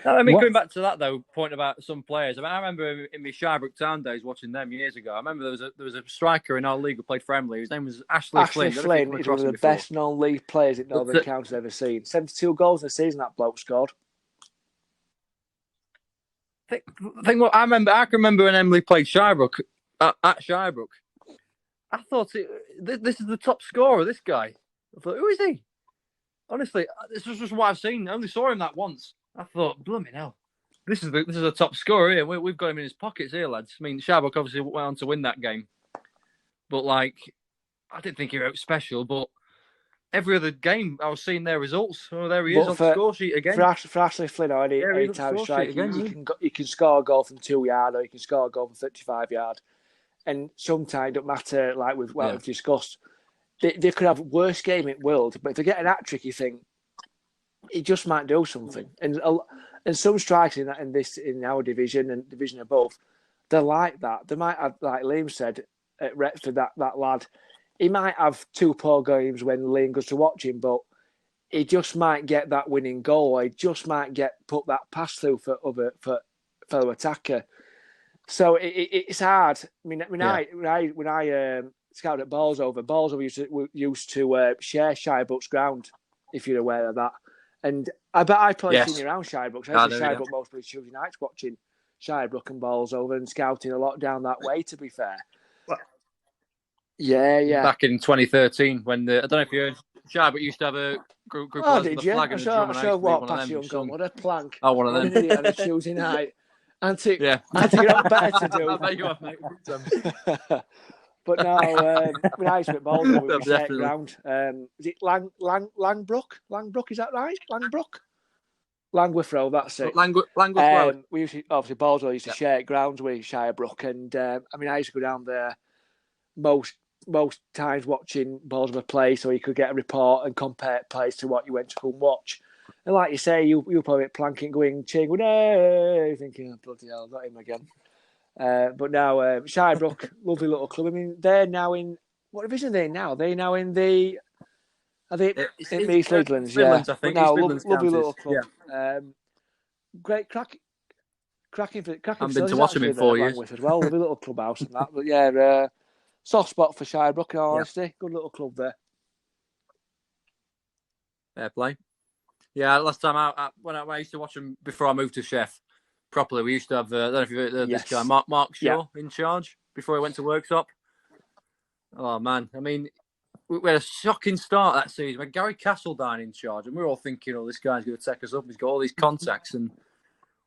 I mean, going back to that though, point about some players. I remember in my Shirebrook Town days watching them years ago. I remember there was a striker in our league who played for Emily. His name was Ashley Flynn. Flynn is one of the best non-league players that Northern County's ever seen. 72 goals in a season that bloke scored. I can remember when Emily played Shirebrook at Shirebrook. I thought this is the top scorer. This guy. I thought, who is he? Honestly, this was just what I've seen. I only saw him that once. I thought, blooming hell, this is a top scorer here. We've got him in his pockets here, lads. I mean, Shirebrook obviously went on to win that game, but I didn't think he was special. But every other game, I was seeing their results. Oh, there he is on the score sheet again. For Ashley Flynn, any time strike, you can score a goal from 2 yard, or you can score a goal from 35 yard, and sometimes it don't matter. Like we've discussed, they could have worst game in the world, but if they get an hat trick, you think he just might do something. And some strikers in our division and division above, they're like that. They might have, like Liam said at Retford, that lad. He might have 2 poor games when Liam goes to watch him, but he just might get that winning goal. Or he just might put that pass through for fellow attacker. So it's hard. When I scouted at Ballsover used to share Shirebrook's ground, if you're aware of that. And I bet I probably seen you around Shirebrook. I was at Shirebrook mostly Tuesday nights watching Shirebrook and Ballsover and scouting a lot down that way, to be fair. Yeah. Back in 2013, when I don't know if you heard, Shirebrook used to have a group of the flag and the drum, and I walked past you and gone, what a plank. Oh, one of them. On a Tuesday night. I had to get better to do. I bet you have, mate. But no, when I used to at Ballsover, we shared ground. Is it Langbrook? Langbrook, is that right? Langbrook? Langworth Road, that's it. Langworth Road. We used to, obviously, Ballsover used to share grounds with Shirebrook, and I used to go down there most times watching Ballsover play, so you could get a report and compare plays to what you went to go and watch. And like you say, you probably planking, cheering, hey, thinking, oh, bloody hell, not him again. But now Shirebrook, lovely little club. I mean, they're now in what division are they now? They're now in the. Are they in East Midlands? Yeah. I think. But now, lovely little club. Yeah. Great cracking. I've been to watch them in 4 years as well. Lovely little clubhouse and that. But yeah, soft spot for Shirebrook. In all honesty, good little club there. Fair play. Yeah, last time when I used to watch them before I moved to Sheff properly, we used to have, I don't know if you've heard this guy, Mark Shaw in charge before he went to Worksop. Oh, man. I mean, we had a shocking start that season. We had Gary Castledine in charge, and we were all thinking, oh, this guy's going to take us up. He's got all these contacts, and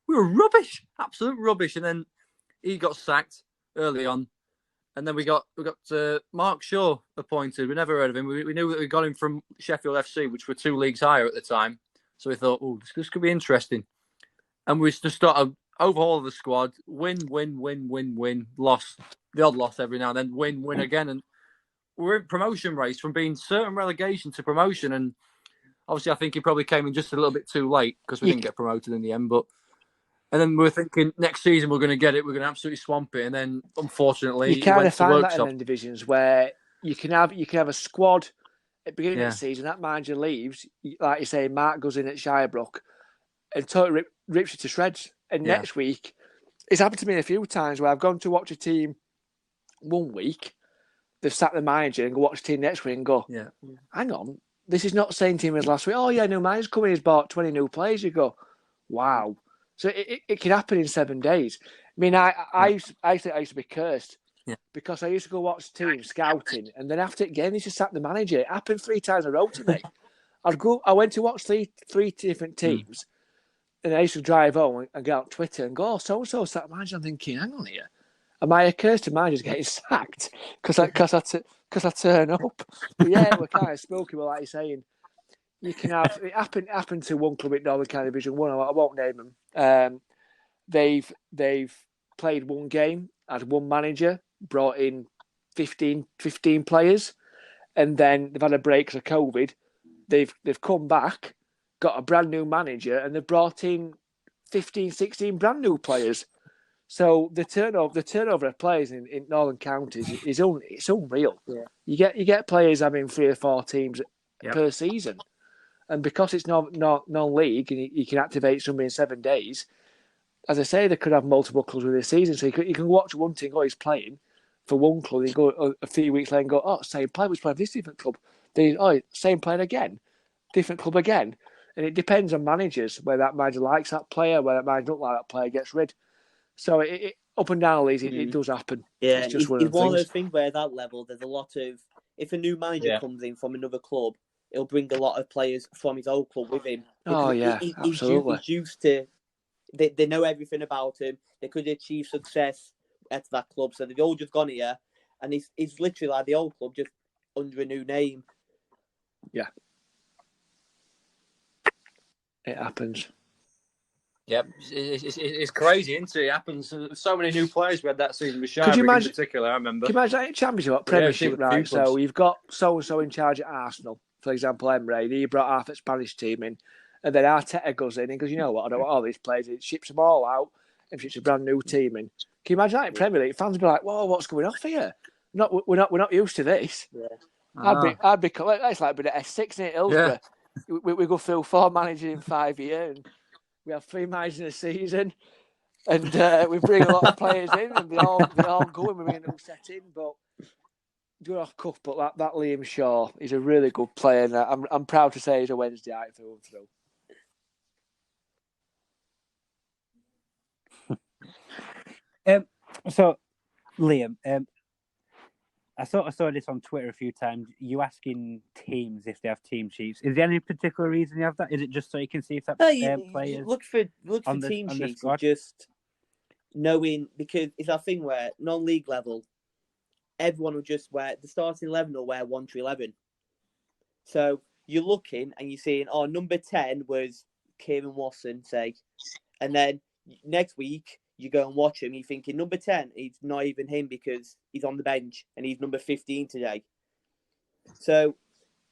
we were rubbish, absolute rubbish. And then he got sacked early on, and then we got Mark Shaw appointed. We never heard of him. We knew that we got him from Sheffield FC, which were 2 leagues higher at the time. So we thought, oh, this could be interesting. And we just started overhaul the squad, win, loss, the odd loss every now and then, win again. And we're in promotion race from being certain relegation to promotion. And obviously, I think he probably came in just a little bit too late because we didn't get promoted in the end. And then we were thinking next season we're going to get it, we're going to absolutely swamp it. And then, unfortunately, you kind of find that in them divisions where you can have a squad at the beginning of the season. That manager leaves, like you say, Mark goes in at Shirebrook, and totally rips you to shreds. And next week, it's happened to me a few times where I've gone to watch a team one week, they've sacked the manager, and go watch the team next week and go, hang on, this is not the same team as last week. Oh, yeah, new manager's coming, he's bought 20 new players. You go, wow. So it can happen in 7 days. I mean, I used to be cursed because I used to go watch teams scouting, and then after the game, they just sacked the manager. It happened 3 times in a row to me. I went to watch three different teams, and I used to drive home and get on Twitter and go, oh, so-and-so sacked the manager. I'm thinking, hang on here. Am I accursed to managers getting sacked because I turn up? But yeah, we're kind of spooky, but like you're saying, you can have it happened to one club in Northern County Division 1. I won't name them. They've played one game, had one manager, brought in 15 players, and then they've had a break because of COVID. They've come back, got a brand new manager, and they've brought in 15, 16 brand new players. So the turnover of players in Northern Counties is unreal. Yeah. You get players having 3 or 4 teams per season, and because it's non-league and you can activate somebody in 7 days, as I say, they could have multiple clubs with this season. So you can watch one team, he's playing for one club, and go a few weeks later and go, same player was playing for this different club. Same player again, different club again, and it depends on managers whether that manager likes that player, whether that manager don't like that player, gets rid. So it up and down leagues, it does happen. Yeah, it's just one of those things where at that level, there's a lot of, if a new manager comes in from another club, he'll bring a lot of players from his old club with him. Absolutely. He's used to, they know everything about him. They could achieve success at that club, so they've all just gone here, and it's literally like the old club, just under a new name. Yeah. It happens. Yeah, it's crazy, isn't it? It happens. So many new players we had that season with Sharp in particular, I remember. Can you imagine that Championship, Premiership, right? So you've got so-and-so in charge at Arsenal, for example, Emre. He brought half the Spanish team in, and then Arteta goes in and goes, you know what, I don't want all these players. It ships them all out and ships a brand new team in. Can you imagine that in Premier League? Fans would be like, whoa, what's going on here? We're not used to this. Yeah. I'd be that's like being at S6 in Hillsborough. Yeah. We go through 4 managers in 5 years, and we have 3 managers in a season, and we bring a lot of players in, and they all go and we bring them set in. But doing off cuff, but that Liam Shaw, he's a really good player, and I'm proud to say he's a Wednesday night through and through. So, Liam, I saw this on Twitter a few times. You asking teams if they have team sheets. Is there any particular reason you have that? Is it just so you can see if that players look for team sheets? Just knowing, because it's that thing where non-league level, everyone will just wear the starting 11 will wear 1 to 11. So you're looking and you're seeing, number 10 was Kieran Watson, say, and then next week you go and watch him, you're thinking number 10, it's not even him because he's on the bench and he's number 15 today. So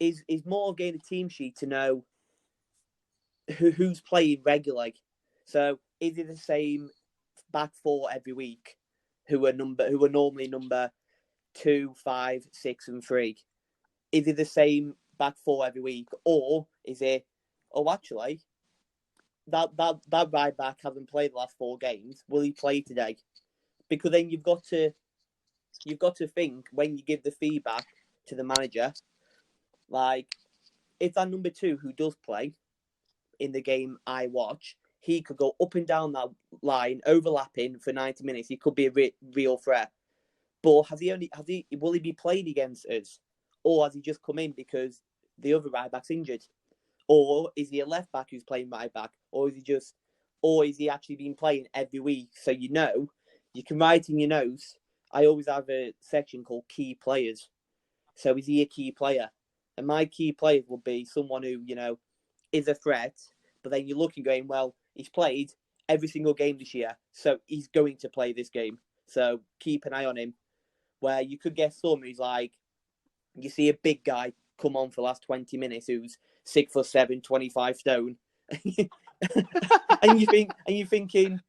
is more getting a team sheet to know who's playing regularly. So is it the same back 4 every week who are normally number 2, 5, 6, and 3? Is it the same back 4 every week, or is it? Actually, that right back hasn't played the last 4 games. Will he play today? Because then you've got to think when you give the feedback to the manager, like if that number 2 who does play in the game I watch, he could go up and down that line, overlapping for 90 minutes. He could be a real threat. But will he be playing against us, or has he just come in because the other right back's injured? Or is he a left back who's playing right back? Or is he actually been playing every week? So you can write in your notes. I always have a section called key players. So is he a key player? And my key players will be someone who, is a threat. But then you're looking going, well, he's played every single game this year. So he's going to play this game. So keep an eye on him. Where you could get some who's like, you see a big guy come on for the last 20 minutes who's 6'7", 25 stone, and you're thinking,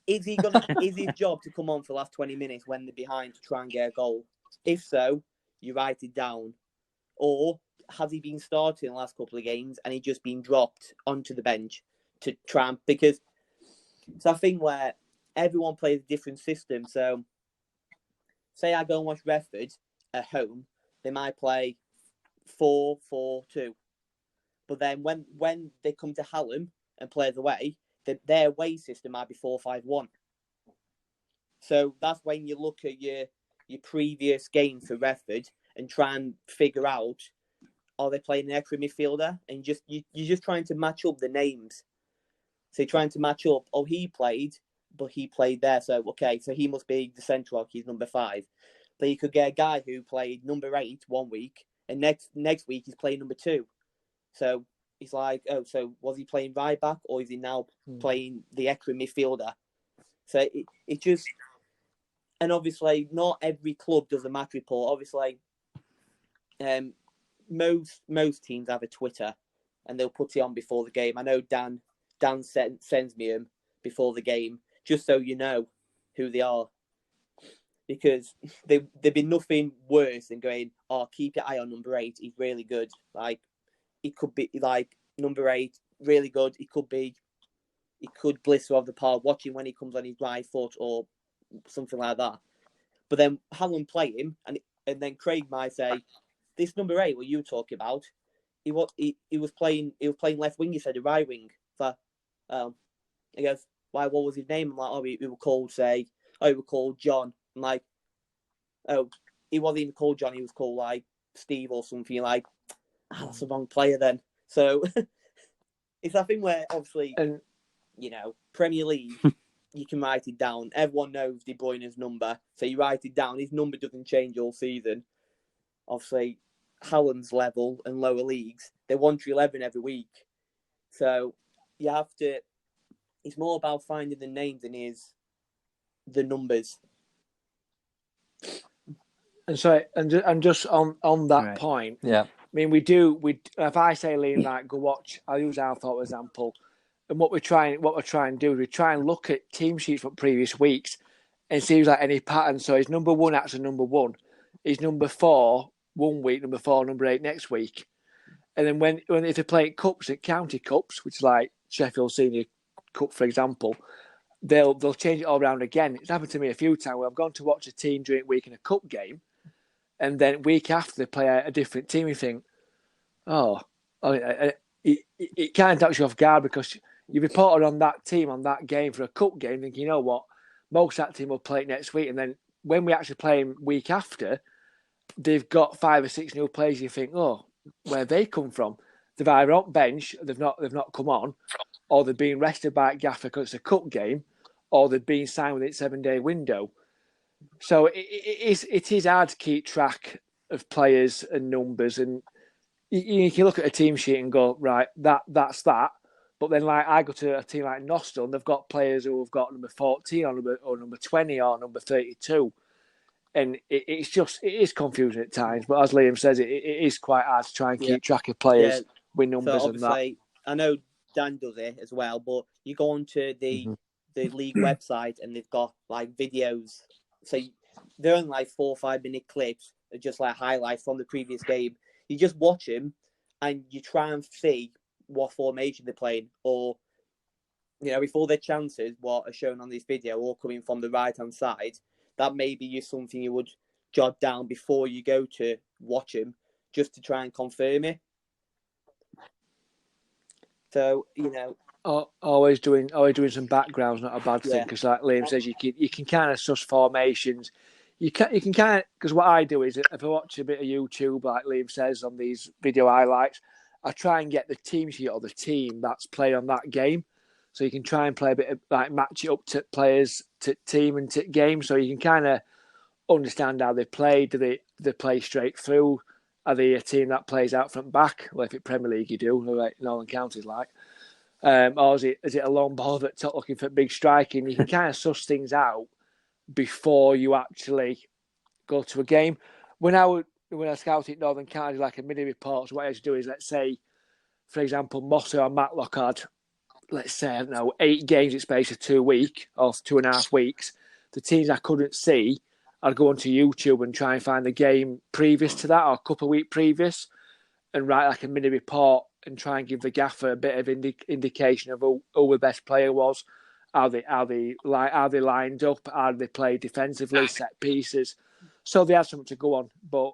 is his job to come on for the last 20 minutes when they're behind to try and get a goal? If so, you write it down. or has he been starting the last couple of games and he just been dropped onto the bench to try and, because it's a thing where everyone plays a different system. So say I go and watch Redford at home, they might play 4-4-2. But then when they come to Hallam and play away, their away system might be 4-5-1. So that's when you look at your previous game for Redford and try and figure out, are they playing an extra midfielder? And you're just trying to match up the names. So you're trying to match up, oh, he played, but he played there. So, okay, so he must be the centre rock, he's number 5. Then you could get a guy who played number 8 one week, and next week he's playing number 2. So it's like, oh, so was he playing right back, or is he now playing the extra midfielder? So it just, and obviously not every club does a match report. Obviously, most teams have a Twitter, and they'll put it on before the game. I know Dan sends me them before the game, just so you know who they are, because there'd be nothing worse than going, oh, keep your eye on number 8. He's really good. Like, it could be like number 8, really good. He could blister off the park. Watching when he comes on his right foot or something like that. But then Hallam play him, and then Craig might say, "This number 8, what you talking about? He was playing left wing. You said a right wing." So, he goes, "Why? What was his name?" I'm like, "Oh, he was called John." I'm like, "Oh, he wasn't even called John. He was called like Steve or something." You're like, that's the wrong player then. So it's that thing where obviously, Premier League, you can write it down. Everyone knows De Bruyne's number, so you write it down. His number doesn't change all season. Obviously, Hallam's level and lower leagues, they 1-11 every week. So you have to. It's more about finding the names than is the numbers. And so, and just on that point, yeah. I mean, if I say, Liam, like, go watch, I'll use Althorpe as an example. And what we're trying to do is we try and look at team sheets from previous weeks and see if there's like any pattern. So is number 1 actually number 1? Is number 4 one week, number 4, number 8 next week? And then when if they play cups, at county cups, which is like Sheffield Senior Cup, for example, they'll change it all around again. It's happened to me a few times where I've gone to watch a team during the week in a cup game, and then week after they play a different team. You think, it kind of takes you off guard because you reported on that team on that game for a cup game, thinking, you know what, most of that team will play it next week, and then when we actually play them week after, they've got 5 or 6 new players. You think, oh, where they come from? They've either on bench, they've not come on, or they've been rested by Gaffer because it's a cup game, or they've been signed within 7-day window. So it is hard to keep track of players and numbers, and you can look at a team sheet and go, right, that's that. But then, like, I go to a team like Nostell, and they've got players who have got number 14 or number 20 or number 32. And it is confusing at times. But as Liam says, it is quite hard to try and keep track of players with numbers and that. I know Dan does it as well, but you go onto the league website and they've got like videos. So they're only like 4 or 5 minute clips, just like highlights from the previous game. You just watch them and you try and see what formation they're playing, or if all their chances, what are shown on this video, all coming from the right hand side. That maybe is something you would jot down before you go to watch them, just to try and confirm it. So always doing some background's not a bad thing, because like Liam says, you can kind of suss formations. You can kind of, because what I do is if I watch a bit of YouTube, like Liam says on these video highlights, I try and get the team sheet or the team that's played on that game. So you can try and play a bit of, like, match it up to players, to team and to game, so you can kind of understand how they play. Do they play straight through? Are they a team that plays out front back? Well, if it's Premier League, you do, like Northern Counties like. Or is it a long ball at top looking for big striking? You can kind of suss things out before you actually go to a game. When I scouted Northern Counties, like a mini report, so what I used to do is, let's say, for example, Mosso or Matlock had, let's say, I don't know, 8 games in space of 2 weeks or 2.5 weeks. The teams I couldn't see, I'd go onto YouTube and try and find the game previous to that or a couple of weeks previous and write like a mini report and try and give the gaffer a bit of indication of who the best player was, how they lined up, how they played defensively, set pieces. So they had something to go on. But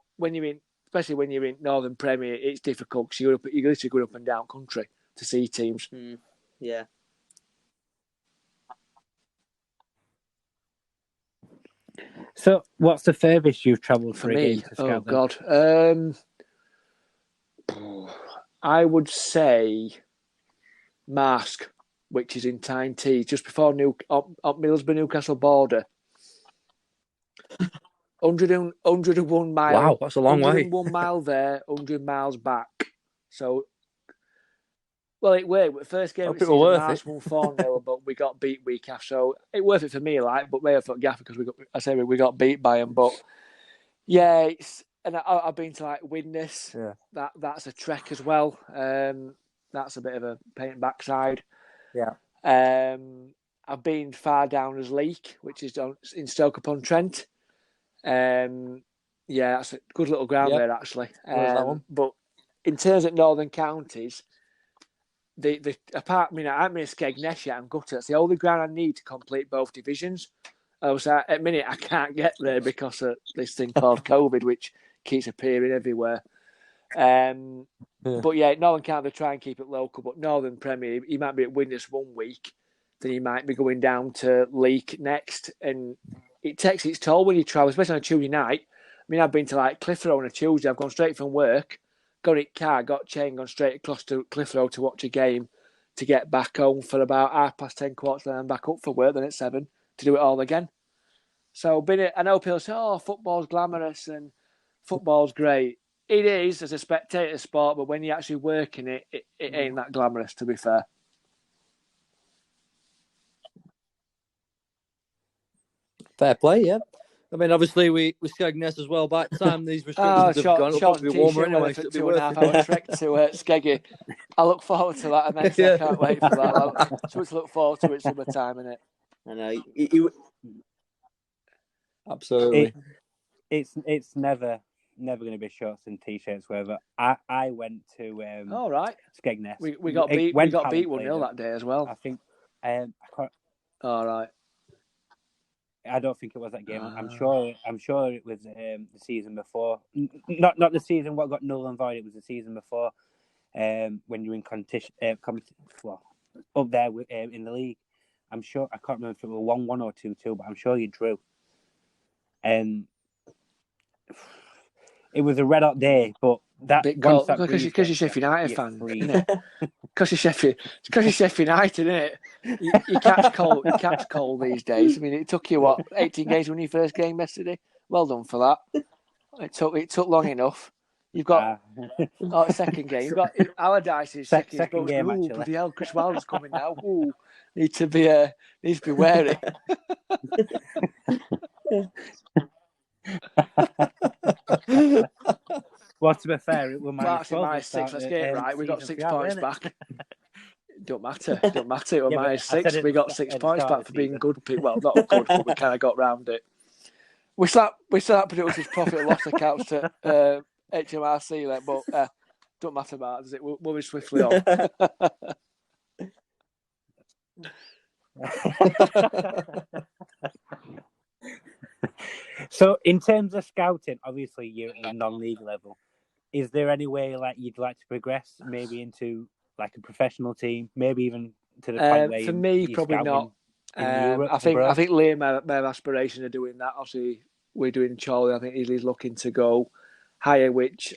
especially when you're in Northern Premier, it's difficult because you're literally going up and down country to see teams. Yeah. So, what's the furthest you've travelled for a me? game to scout? Oh God, I would say Marsk, which is in Tyne Tees, just before Middlesbrough Newcastle border. 101 mile. Wow, that's a long way. 101 mile there, 100 miles back. So, well, it worked. First game of the season, Marsk won 4-0, but we got beat week after. So it worth it for me, but maybe for Gaffer because we got beat by him. But yeah, and I've been to like Widnes. Yeah. That's a trek as well. That's a bit of a pain in the backside. Yeah. I've been far down as Leek, which is in Stoke-upon-Trent. Yeah, that's a good little ground there actually. That one? But in terms of Northern Counties, I'm in Skegness yet. I'm gutted. It's the only ground I need to complete both divisions. At the minute, I can't get there because of this thing called COVID, which keeps appearing everywhere. But yeah, Northern County try and keep it local. But Northern Premier, he might be at Widnes one week, then he might be going down to Leek next, and it takes its toll when you travel, especially on a Tuesday night. I mean, I've been to like Clitheroe on a Tuesday. I've gone straight from work, got in car, got changed, gone straight across to Clitheroe to watch a game, to get back home for about 10:30, quarter, then I'm back up for work, then at 7 to do it all again. So I know people say, "Oh, football's glamorous and football's great." It is as a spectator sport, but when you're actually working it ain't that glamorous, to be fair. Fair play, yeah. I mean, obviously, we Skegness as well. By the time these restrictions have gone, it'll probably be warmer anyway. So it'll be 2.5 hour trek to Skeggy. I look forward to that, and I can't wait for that. So to look forward to it summertime, innit? I know. Absolutely. It's never going to be shorts and t-shirts. Wherever I went to. All right. Skegness. We got beat. We got beat 1-0 that day as well. I think. All right. I don't think it was that game. I'm sure it was the season before. Not the season what got null and void. It was the season before, when you were in competition, up there in the league. I'm sure I can't remember if it was 1-1 or 2-2, but I'm sure you drew. And it was a red hot day, but because you're Sheffield United fan, isn't it? Because you're Sheffield United, isn't it? You catch cold these days. I mean, it took you 18 games when your first game yesterday. Well done for that. It took long enough. You've got second game. You've got Allardyce's second game. Actually, bloody hell, Chris Wilder's coming now. Ooh, needs to be wary. Well, to be fair, it was minus 6. Let's get it right. We got 6 points back. Don't matter. It was minus 6. We got 6 points back for being good. Well, not good, but we kind of got round it. We still produces profit and loss accounts to HMRC, but don't matter about it, does it? We'll move swiftly on. So, in terms of scouting, obviously you're at a non-league level. Is there any way you'd like to progress, maybe into a professional team, maybe even to the point where for me, probably not. Europe, I think Liam may have aspirations of doing that. Obviously, we're doing Charlie. I think he's looking to go higher, which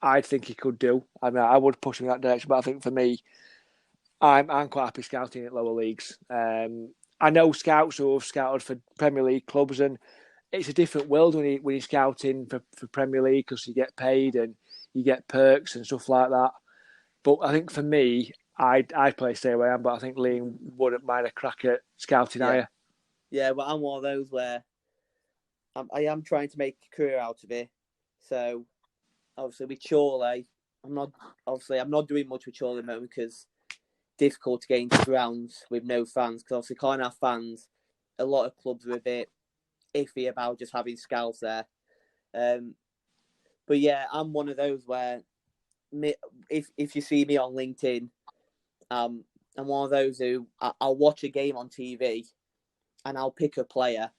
I think he could do. I mean, I would push him in that direction, but I think for me, I'm quite happy scouting at lower leagues. I know scouts who have scouted for Premier League clubs, and it's a different world when you're scouting for Premier League because you get paid and you get perks and stuff like that. But I think for me, I'd stay where I am, but I think Liam wouldn't mind a crack at scouting higher. Yeah, but I'm one of those where I am trying to make a career out of it. So obviously with Chorley, I'm not doing much with Chorley at the moment because difficult to get into grounds with no fans because obviously can't have fans. A lot of clubs are a bit iffy about just having scouts there. But yeah, I'm one of those where if you see me on LinkedIn, I'm one of those who I'll watch a game on TV and I'll pick a player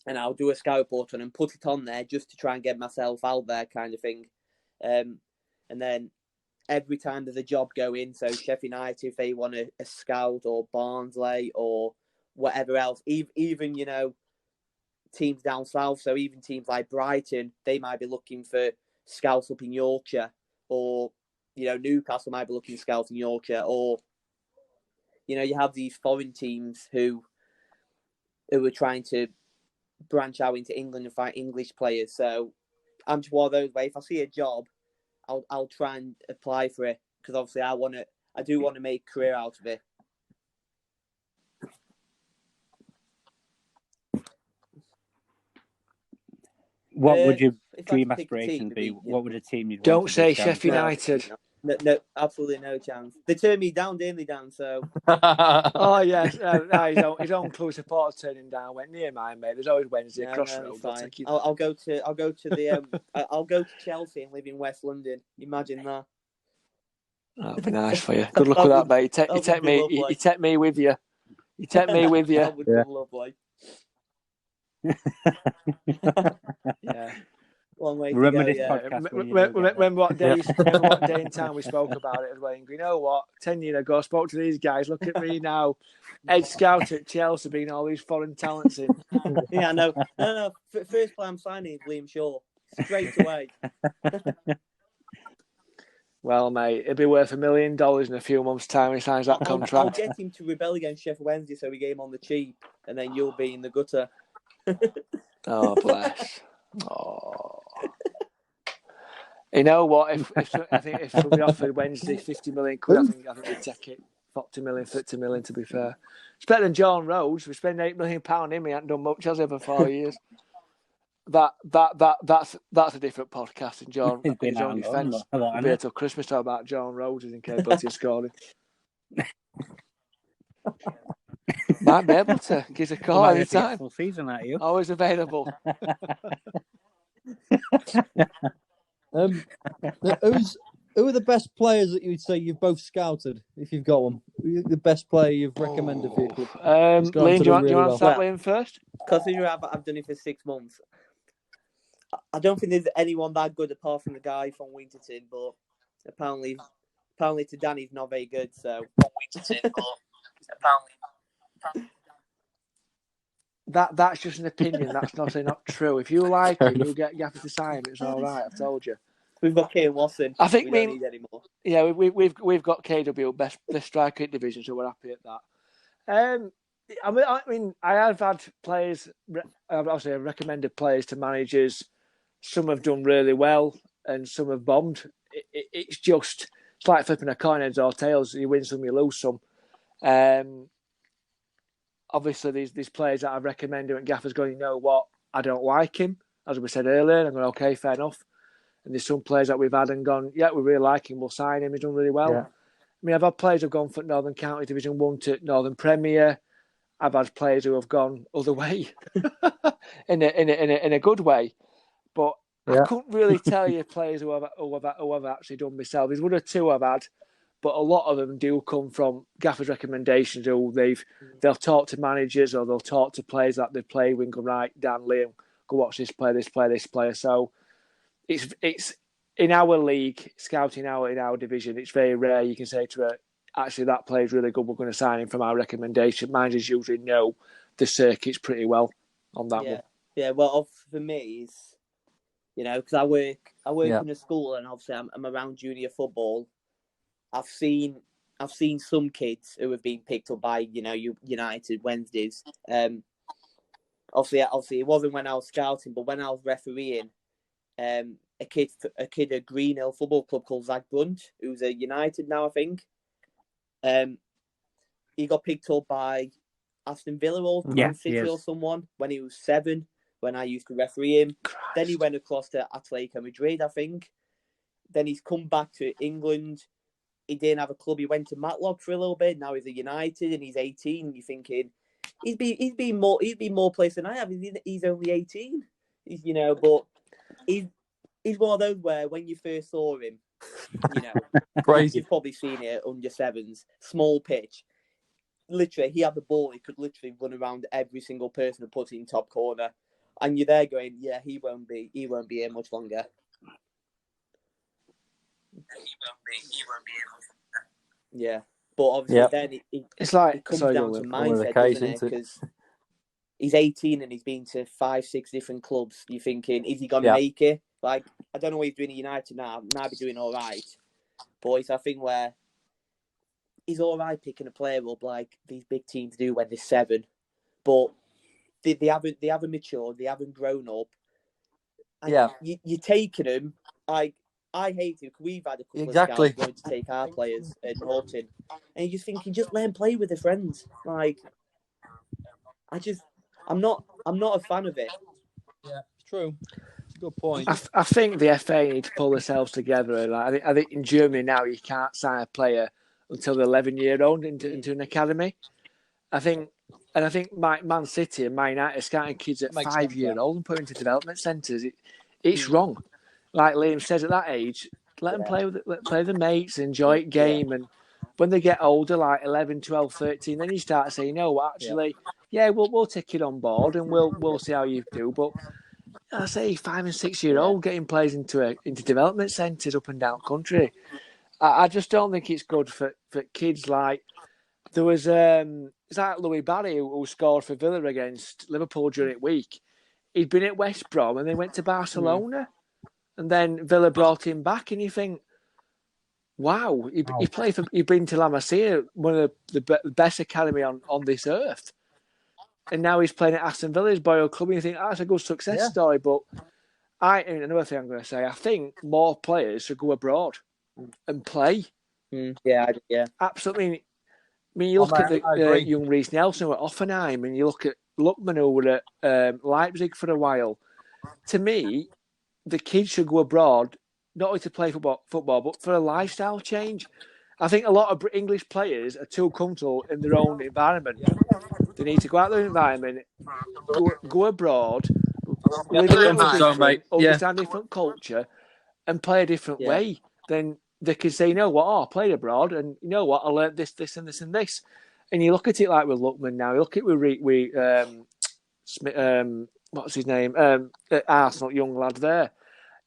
and I'll do a scout report on and put it on there just to try and get myself out there kind of thing. And then every time there's a job going, so Sheffield United, if they want a scout, or Barnsley or whatever else, even, you know, teams down south, so even teams like Brighton, they might be looking for scouts up in Yorkshire, or, you know, Newcastle might be looking for scouts in Yorkshire, or, you know, you have these foreign teams who are trying to branch out into England and find English players. So I'm just one of those where if I see a job, I'll try and apply for it, because obviously I do want to make a career out of it. What would your if I dream had to pick a aspirations team, be? What would a team you'd Don't want to say be scout Sheffield for? United. No, absolutely no chance. They turned me down, didn't they, Dan? So Oh yes, no, his own club supporters turned him down. Went near mine, mate. There's always Wednesday no, crossroads. it's fine. I'll go to the I'll go to Chelsea and live in West London. Imagine that. That'd be nice for you. Good luck with that, mate. You take me. You take me with you. You take me with you. That would be lovely. Yeah. Long way Remember to this go, yeah. podcast when you know Remember what day and time we spoke about it as well. You know what? 10 years ago, I spoke to these guys. Look at me now. Head scout at Chelsea, being all these foreign talents in. Yeah, no. First play I'm signing is Liam Shaw. Straight away. Well, mate, it'd be worth $1 million in a few months' time. He signs that contract. I'll get him to rebel against Sheffield Wednesday, so we get him on the cheap, and then you'll be in the gutter. Oh, bless. Oh. You know what? If somebody offered Wednesday 50 million quid, I think we'd take it. 40 million, 50 million, to be fair. It's better than John Rhodes. We spent £8 million on him. He hasn't done much, has he, for 4 years? That's a different podcast. And John, He's been his own defence, we'll be here till Christmas talk about John Rhodes' incapability of scoring. Might be able to. Give us a call anytime. Full season at you. Always available. Who are the best players that you would say you've both scouted, if you've got one? The best player you've recommended for your club? Liam, do you want to start Liam first? Considering I've done it for 6 months, I don't think there's anyone that good apart from the guy from Winterton, but apparently to Danny he's not very good, so Winterton, but apparently That's just an opinion. That's not true. If you like him, you'll get Gaffer to sign him. It's all right. I've told you. we've got Kane Watson. I think we don't need any more. Yeah, we've got KW best striker in division, so we're happy at that. I mean, I have had players. Obviously, I've recommended players to managers. Some have done really well, and some have bombed. It's like flipping a coin, heads or tails. You win some, you lose some. Obviously, these players that I've recommended, and Gaffer's going, you know what, I don't like him. As we said earlier, I'm going, okay, fair enough. And there's some players that we've had and gone, yeah, we really like him, we'll sign him, he's done really well. Yeah. I mean, I've had players who've gone from Northern County Division 1 to Northern Premier. I've had players who have gone other way in a good way. But I couldn't really tell you players who have actually done myself. There's one or two I've had, but a lot of them do come from Gaffer's recommendations. Who they'll talk to managers, or they'll talk to players that they've played with and go, right, Dan, Liam, go watch this player. So it's in our league, scouting in our division, it's very rare you can say to her, actually that player's really good, we're going to sign him from our recommendation. Managers usually know the circuits pretty well on that one. Yeah, well, for me, it's, you know, because I work in a school, and obviously I'm around junior football. I've seen some kids who have been picked up by, you know, United Wednesdays. Obviously it wasn't when I was scouting, but when I was refereeing, a kid at Greenhill Football Club called Zach Brunt, who's at United now, I think. He got picked up by Aston Villa or Man City or someone when he was 7, when I used to referee him. Christ. Then he went across to Atletico Madrid, I think. Then he's come back to England. He didn't have a club. He went to Matlock for a little bit. Now he's at United and he's 18. You're thinking, he's been more players than I have. He's only 18, but he's one of those where when you first saw him, Crazy. you've probably seen it under sevens, small pitch. Literally, he had the ball. He could literally run around every single person and put it in top corner. And you're there going, yeah, he won't be here much longer. Yeah, but obviously then it comes down to mindset, doesn't it? Because he's 18 and he's been to 5-6 different clubs. You're thinking, is he going to make it? Like, I don't know what he's doing at United now. Might be doing all right. But it's a thing where he's all right picking a player up like these big teams do when they're 7. But they haven't matured. They haven't grown up. And you're taking them. Like, I hate it because we've had a couple of scouts going to take our players at Norton. And you're just thinking, just let them play with their friends. Like, I'm not a fan of it. Yeah, it's true. Good point. I think the FA need to pull themselves together. Like, I think in Germany now you can't sign a player until they're 11-year-old into an academy. I think Man City and Man United are scouting kids at 5-year-old and put into development centres. It's wrong. Like Liam says, at that age, let them play with the mates, enjoy the game, and when they get older, like 11, 12, 13, then you start saying, we'll take it on board and we'll see how you do. But I say 5 and 6-year-old getting players into development centres up and down country. I just don't think it's good for kids. Like there was it's like Louis Barry who scored for Villa against Liverpool during the week. He'd been at West Brom and then went to Barcelona, and then Villa brought him back. And you think, wow, he'd been to La Masia, one of the best academy on this earth. And now he's playing at Aston Villa's Boyle Club. And you think, that's a good success story. But another thing I'm going to say, I think more players should go abroad and play. Yeah. Absolutely. I mean, you look at the young Reece Nelson at Offenheim, and you look at Lookman, who were at Leipzig for a while. To me, the kids should go abroad, not only to play football, but for a lifestyle change. I think a lot of English players are too comfortable in their own environment. They need to go out of their environment, go abroad, live a little different, understand different culture, and play a different way. Then they can say, you know what, I played abroad, and you know what, I learned this, and this, and this. And you look at it like with Lookman now. You look at it with what's his name? At Arsenal, young lad there.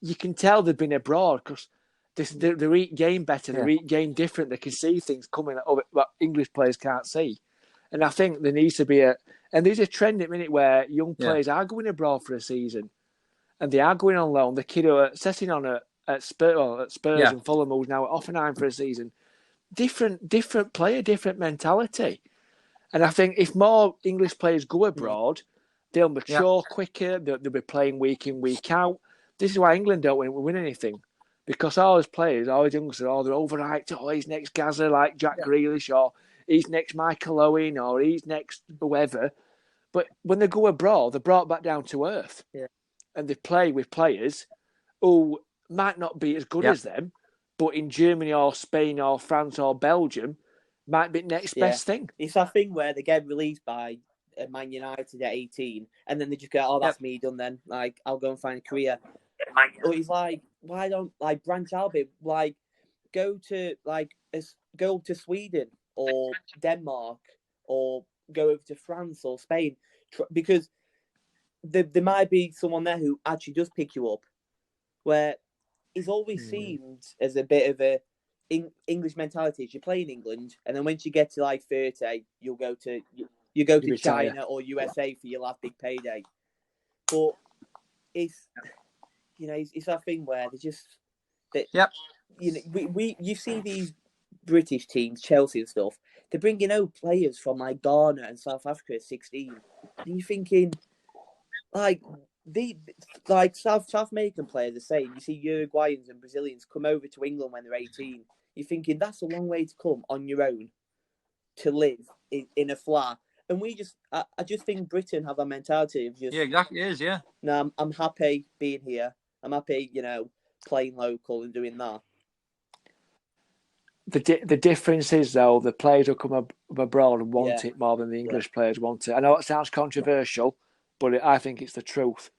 You can tell they've been abroad because they read game better. They read game different. They can see things coming that English players can't see. And I think there needs to be and there's a trend at the minute where young players are going abroad for a season, and they are going on loan. The kid who are setting on at Spurs and Fulham, who's now at Offenheim for a season. Different player, different mentality. And I think if more English players go abroad, they'll mature quicker. They'll be playing week in, week out. This is why England don't win anything. Because all those players, all those youngsters, they're overhyped. Oh, he's next Gaza like Jack Grealish, or he's next Michael Owen, or he's next whoever. But when they go abroad, they're brought back down to earth. Yeah. And they play with players who might not be as good as them, but in Germany or Spain or France or Belgium, might be next best thing. It's that thing where they get released by Man United at 18, and then they just go, that's me done then. Like, I'll go and find a career. But he's like, why don't, like, branch out a bit? Like, go to Sweden or Denmark or go over to France or Spain. Because there might be someone there who actually does pick you up, where he's always seemed as a bit of a English mentality. You play in England, and then once you get to like 30, you go to China or USA for your last big payday. But it's that thing where you see these British teams, Chelsea and stuff. They're bringing out players from like Ghana and South Africa at 16, and you're thinking like. South American players are saying, you see Uruguayans and Brazilians come over to England when they're 18. You're thinking that's a long way to come on your own to live in a flat. And I just think Britain have a mentality of just exactly is No, I'm happy being here. I'm happy, playing local and doing that. The difference is, though, the players who come abroad want Yeah. it more than the English players want it. I know it sounds controversial, but I think it's the truth.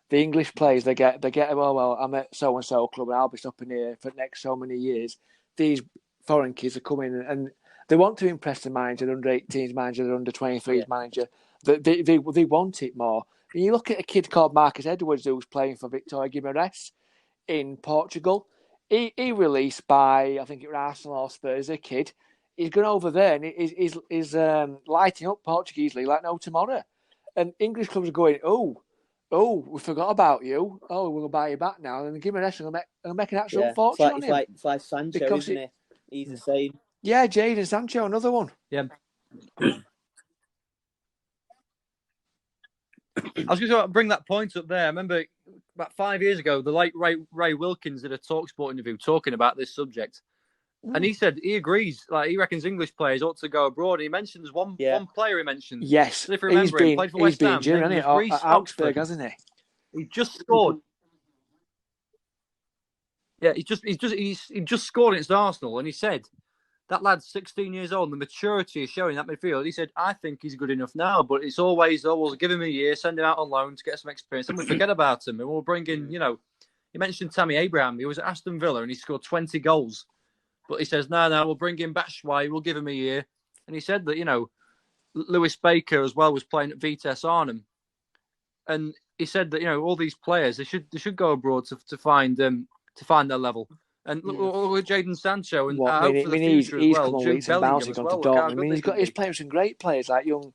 The English players, they get. Well, I'm at so and so club, and I'll be stopping here for the next so many years. These foreign kids are coming, and they want to impress the manager, the under-18s manager, the under-23s manager. They want it more. And you look at a kid called Marcus Edwards who's playing for Victoria Guimarães in Portugal. He released by, I think it was Arsenal or Spurs, a kid. He's gone over there and he's lighting up Portuguese league like no tomorrow. And English clubs are going, oh, we forgot about you. Oh, we'll buy you back now. And Guimarães will make an absolute fortune on him. It's like Sancho, isn't it? He's the same. Yeah, Jadon Sancho, another one. Yeah. I was going to bring that point up there. I remember about 5 years ago, the late Ray Wilkins did a TalkSport interview talking about this subject. And he said he agrees. Like, he reckons English players ought to go abroad. He mentions one player he mentioned. Yes. If you remember, he played for West Ham. At Augsburg, hasn't he? He just scored. Yeah, he just scored against Arsenal, and he said that lad's 16 years old. And the maturity is showing that midfield. He said, "I think he's good enough now, but it's always we'll give him a year, send him out on loan to get some experience, and we forget about him, and we'll bring in, you mentioned Tammy Abraham. He was at Aston Villa and he scored 20 goals, but he says, no, we'll bring in Batshuayi, we'll give him a year." And he said that Lewis Baker as well was playing at Vitesse Arnhem, and he said that all these players they should go abroad to find their level. And look at Jadon Sancho and hope for the future as well. Jude Bellingham as well. He's playing with some great players like young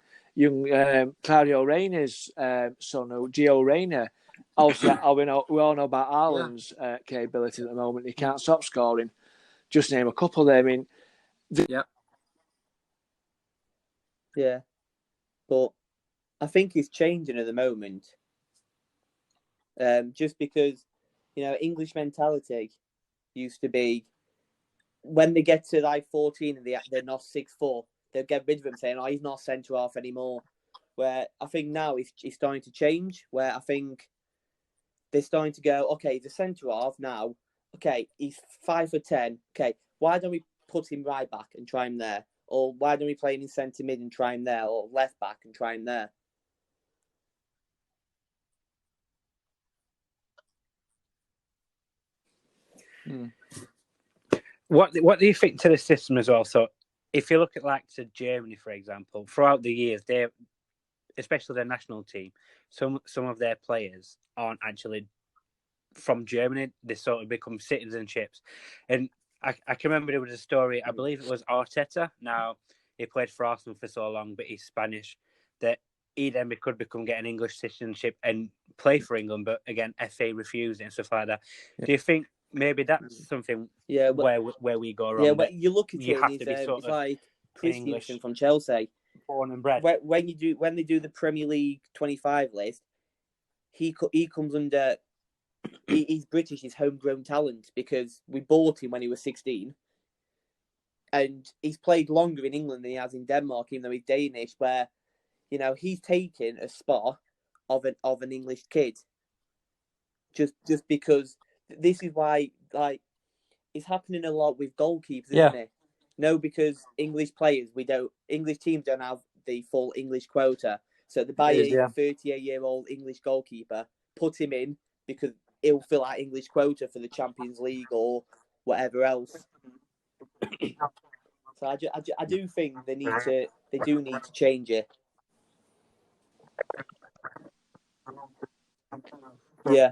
Claudio Reyna's son, Gio Reyna. Also, we all know about Haaland's capability at the moment. He can't stop scoring. Just name a couple there. I mean, yeah, but I think it's changing at the moment. Just because English mentality used to be when they get to like 14 and they're not 6'4", they'll get rid of him saying, "Oh, he's not centre half anymore." Where I think now it's starting to change. Where I think they're starting to go, okay, he's a centre half now. Okay, he's 5'10". Okay, why don't we put him right back and try him there? Or why don't we play him in centre mid and try him there? Or left back and try him there? What do you think to the system as well? So, if you look at to Germany, for example, throughout the years, they, especially their national team, some of their players aren't actually from Germany. They sort of become citizenships. And I can remember there was a story, I believe it was Arteta. Now, he played for Arsenal for so long, but he's Spanish, that he then could get an English citizenship and play for England. But again, FA refused it and stuff like that. Yeah. Do you think maybe that's something where we go wrong? Yeah, but you look at it, it's like Christensen from Chelsea. Born and bred. When they do the Premier League 25 list, he comes under. He's British. He's homegrown talent because we bought him when he was 16, and he's played longer in England than he has in Denmark, even though he's Danish. Where he's taken a spot of an English kid, just because this is why it's happening a lot with goalkeepers, isn't it? No, because English teams don't have the full English quota. So they buy a 38-year-old English goalkeeper, put him in because he'll fill out English quota for the Champions League or whatever else. So I do think they do need to change it. Yeah.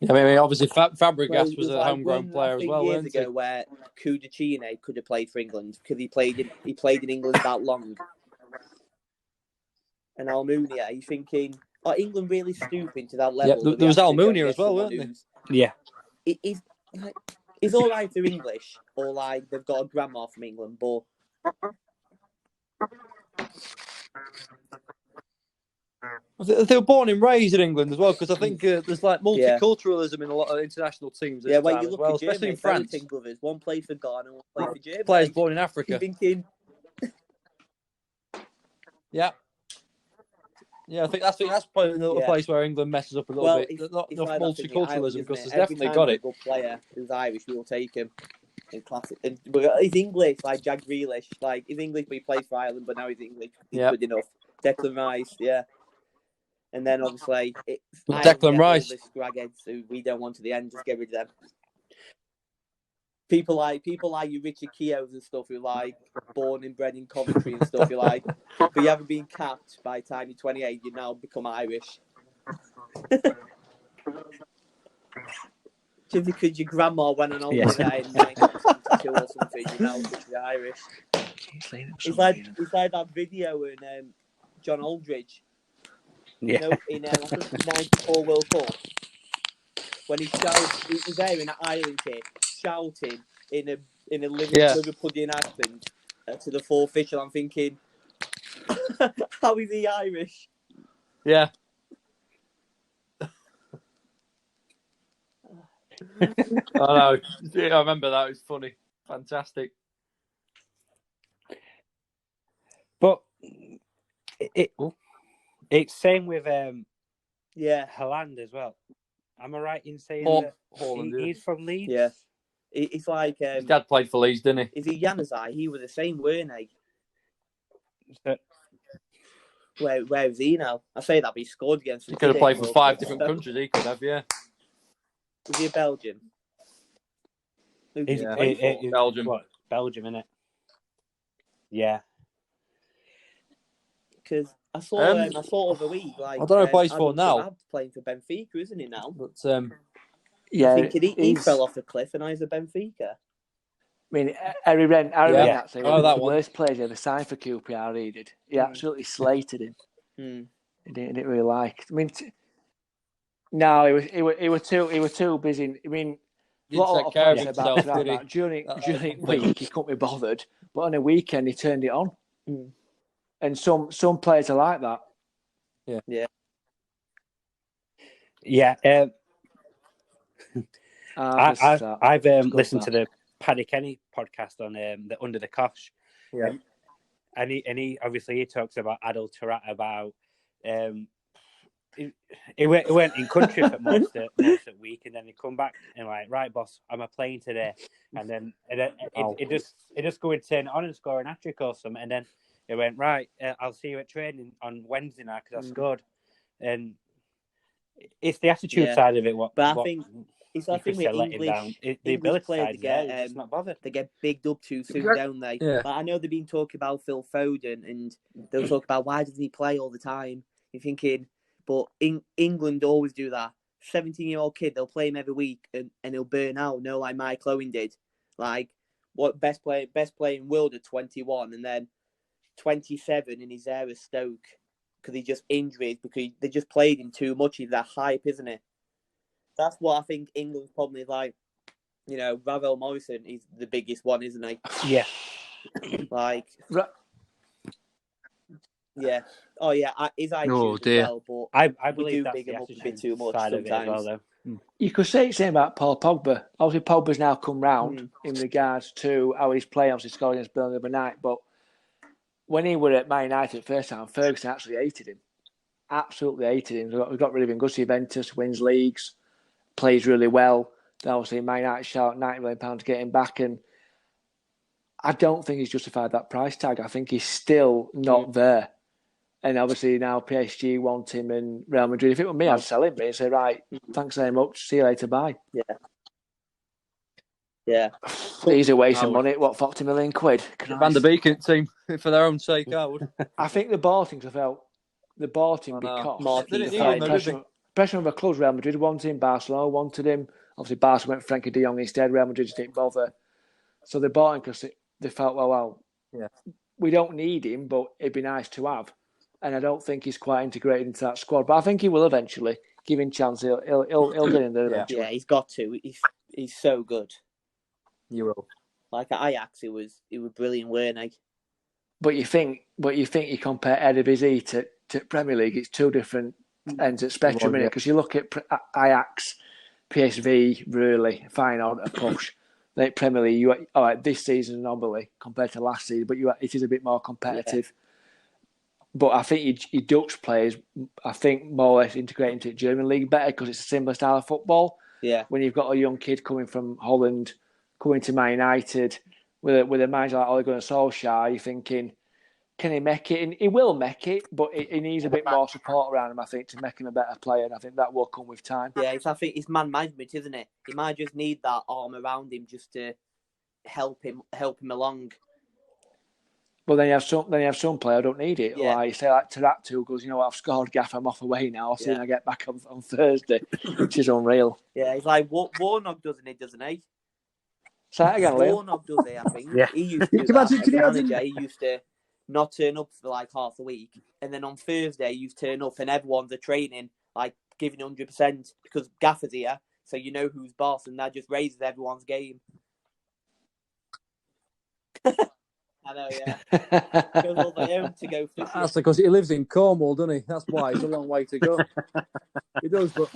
I mean, obviously, Fabregas was a homegrown player as well. Years ago, where Kudicine could have played for England because he played in England that long. And Almunia, you're thinking, are England really stooping to that level? Yeah, there was Almunia as well, weren't there? Yeah. It's all right they're English, or they've got a grandma from England, but they were born and raised in England as well, because I think there's multiculturalism in a lot of international teams. Yeah, when you look at especially Germany, in France, brothers, one plays for Ghana, one plays for Germany. Players born in Africa. You're thinking, yeah, I think that's probably another place where England messes up a little bit. Not enough multiculturalism, because there's definitely got it. Good player who's Irish, we'll take him. In classic, but he's English, like Jack Grealish. Like he's English, but he plays for Ireland. But now he's English. He's good enough. Declan Rice, yeah. And then obviously, Declan Rice, the scragheads who we don't want to the end. Just get rid of them. People like you, Richard Keoghs and stuff, who like born and bred in Coventry and stuff. You like, but you haven't been capped by the time you're 28. You now become Irish. Just because your grandma went on holiday in 1972 or something, you know, you're Irish. It's like that video in John Aldridge. Yeah. You know, in I think the '94 World Cup, when he was there in an Ireland kit, shouting in a Liverpudlian accent to the four official. I'm thinking, how is he Irish? Yeah. I know. I remember that. It was funny. Fantastic. But it's same with Haaland as well. Am I right in saying that he's from Leeds? Yeah. It's like his dad played for Leeds, didn't he? Is he Januzaj? He was the same, weren't he? Where is he now? I say that, but he scored against. He could have played for 5 different countries. He could have, yeah. Is he a Belgian? He's Belgium. What? Belgium, innit? Yeah. Because I saw the week. Like, I don't know who plays for now. Playing for Benfica, isn't he now? But yeah, I think he fell off the cliff, and now he's a Benfica. I mean, Harry Wren actually one of the worst players ever signed for QPR. He did. He absolutely slated him. He didn't really like. I mean, no, he was too busy. I mean, a lot of players about that. During the week he couldn't be bothered, but on a weekend he turned it on. And some players are like that. Yeah. I've listened to the Paddy Kenny podcast on the Under the Cosh. Yeah. And he obviously he talks about Adil Tarat about he went in country for most of the week, and then he come back and like, right, boss, I'm a playing today, and then it just go and turn it on and score an hat-trick or something, and then it went right. I'll see you at training on Wednesday night because I scored, and it's the attitude side of it. I think it's that thing with English. The ability players side is not bothered. They get bigged up too soon, don't they? Yeah. Like, I know they've been talking about Phil Foden, and they'll talk about why doesn't he play all the time. You're thinking, but England always do that. 17-year-old kid, they'll play him every week, and he'll burn out. No, like Mike Owen did. Like what best player in world at 21, and then 27 in his there at Stoke because he just injuries because they just played him too much. He's that hype, isn't it? That's what I think England's problem is. Like, you know, Ravel Morrison is the biggest one, isn't he? Yeah. Like, yeah. Oh yeah, his IQ as well, but I believe that's big the him up a bit too much side sometimes. of it as well, though. You could say the same about Paul Pogba. Obviously, Pogba's now come round in regards to how he's playing. Obviously, scored against Burnley the other night, but when he were at Man United first time, Ferguson actually hated him. Absolutely hated him. We got rid of him. Goes to Juventus, wins leagues, plays really well. Then obviously, Man United shot £90 million to get him back, and I don't think he's justified that price tag. I think he's still not there. And obviously now PSG want him in Real Madrid. If it were me, I'd sell him. But I'd say, right, thanks very much. See you later. Bye. Yeah. He's a waste of money. What, £40 million? Van der Beek team, for their own sake, I would. I think they bought him because I felt they bought him because pressure on the clubs. Real Madrid wanted him. Barcelona wanted him. Obviously, Barcelona went for Frankie de Jong instead. Real Madrid just didn't bother. So they bought him because they felt, we don't need him, but it'd be nice to have. And I don't think he's quite integrated into that squad. But I think he will eventually. Give him a chance. He'll get in there eventually. Yeah, he's got to. He's so good. You will. Like at Ajax, he was brilliant, weren't he? But you think you compare Eredivisie to Premier League, it's two different ends of the spectrum, innit? Because you look at Ajax, PSV, really fine on a push. Like Premier League, this season anomaly compared to last season, but it is a bit more competitive. Yeah. But I think your Dutch players, I think, more or less integrate into the German league better because it's a similar style of football. Yeah. When you've got a young kid coming from Holland, coming to Man United with a manager like Ole Gunnar Solskjaer, you're thinking, can he make it? And he will make it, but he needs a bit more support around him, I think, to make him a better player. And I think that will come with time. Yeah, I think it's man management, isn't it? He might just need that arm around him just to help him along. But then you have some player who don't need it. Yeah. Like say like Taraktu, who goes, you know what, I've scored, Gaff, I'm off away now. I'll see when I get back on Thursday, which is unreal. Yeah, he's like Warnock doesn't he? Say that again, Liam. Warnock does it, I think. Yeah. He used to do that. As a manager, he used to not turn up for like half a week, and then on Thursday you turn up and everyone's at training like giving 100% because Gaffer's here, so you know who's boss, and that just raises everyone's game. I know, yeah. Goes all the way home to go fishing. That's because he lives in Cornwall, doesn't he? That's why it's a long way to go. He does, but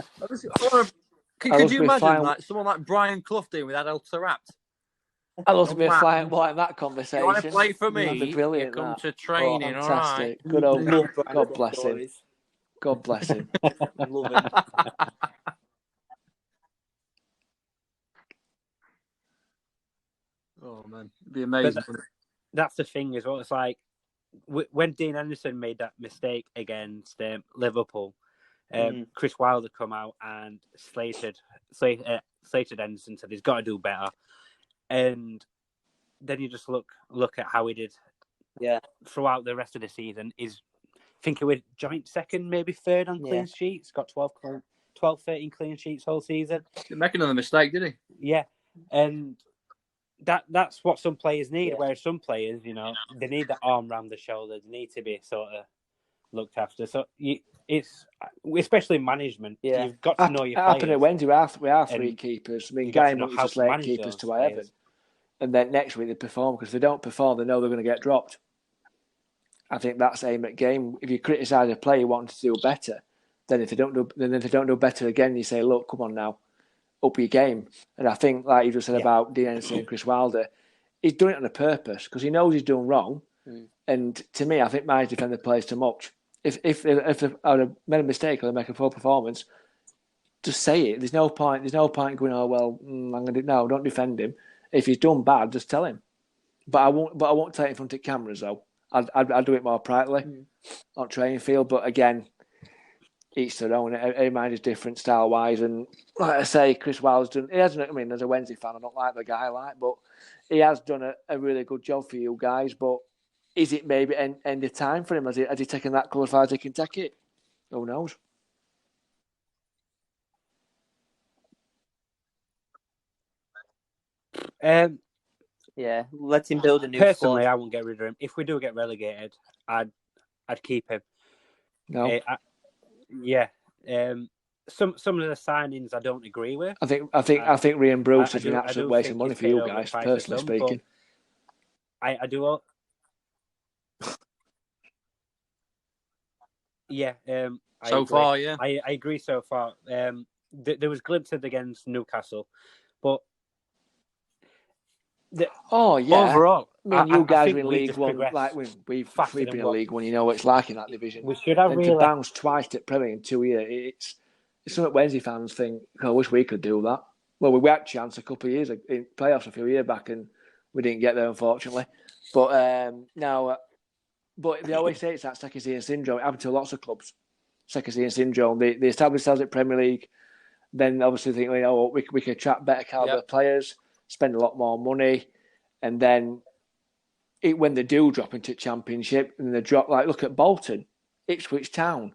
could you imagine like someone like Brian Clough doing with Adel Taarabt? I'd love to be a flying boy in that conversation. You want to play for me? That'd be brilliant. You come to training, all right. Good old God bless him. God bless him. Love him. Oh man, it'd be amazing. That's the thing as well. It's like when Dean Henderson made that mistake against Liverpool, Chris Wilder come out and slated Henderson, said he's got to do better. And then you just look at how he did throughout the rest of the season. I think he was joint second, maybe third on clean sheets. Got 12, 13 clean sheets whole season. Didn't make another mistake, did he? Yeah. And that's what some players need, whereas some players, they need the arm around the shoulder. They need to be sort of looked after. So it's especially management. Yeah. You've got to know your players. Happened at Wednesday with our three keepers. I mean, Guy was just late keepers to Evan. And then next week they perform, because if they don't perform, they know they're going to get dropped. I think that's aim at game. If you criticise a player wanting to do better, then if they don't do better again, you say, look, come on now, up your game. And I think, like you just said about Dean Henderson and Chris Wilder, he's doing it on a purpose because he knows he's doing wrong. And to me, I think managers defend the players too much. If they made a mistake or they make a poor performance, just say it. There's no point going, oh well, I'm going to do. No, don't defend him. If he's done bad, just tell him. But I won't tell it in front of cameras though. I'd do it more privately on training field. But again, each their own. Every manager's different style wise. And like I say, Chris Wilder's done. He hasn't. I mean, as a Wednesday fan, I don't like the guy, but he has done a really good job for you guys. But is it maybe end of time for him? Has he taken that club as far as he can take it? Who knows? Let him build a new Personally, squad. I won't get rid of him. If we do get relegated, I'd keep him. No. Some of the signings I don't agree with. I think Ryan Bruce has been an absolute waste of money for you guys, personally speaking. I do all. I agree so far. There was glimpses against Newcastle, but overall, I mean, you guys were in League One. Like we've been in League One. You know what it's like in that division. We should have and to bounce twice at Premier in 2 years. It's something Wednesday fans think. I wish we could do that. Well, we had a chance a couple of years in playoffs a few years back, and we didn't get there, unfortunately. But now, but they always say it's that second-season syndrome. It happened to lots of clubs. Second-season syndrome. They establish themselves at Premier League, then obviously think, we could attract better caliber players, spend a lot more money, and then when they do drop into Championship, and they drop, like look at Bolton, Ipswich Town.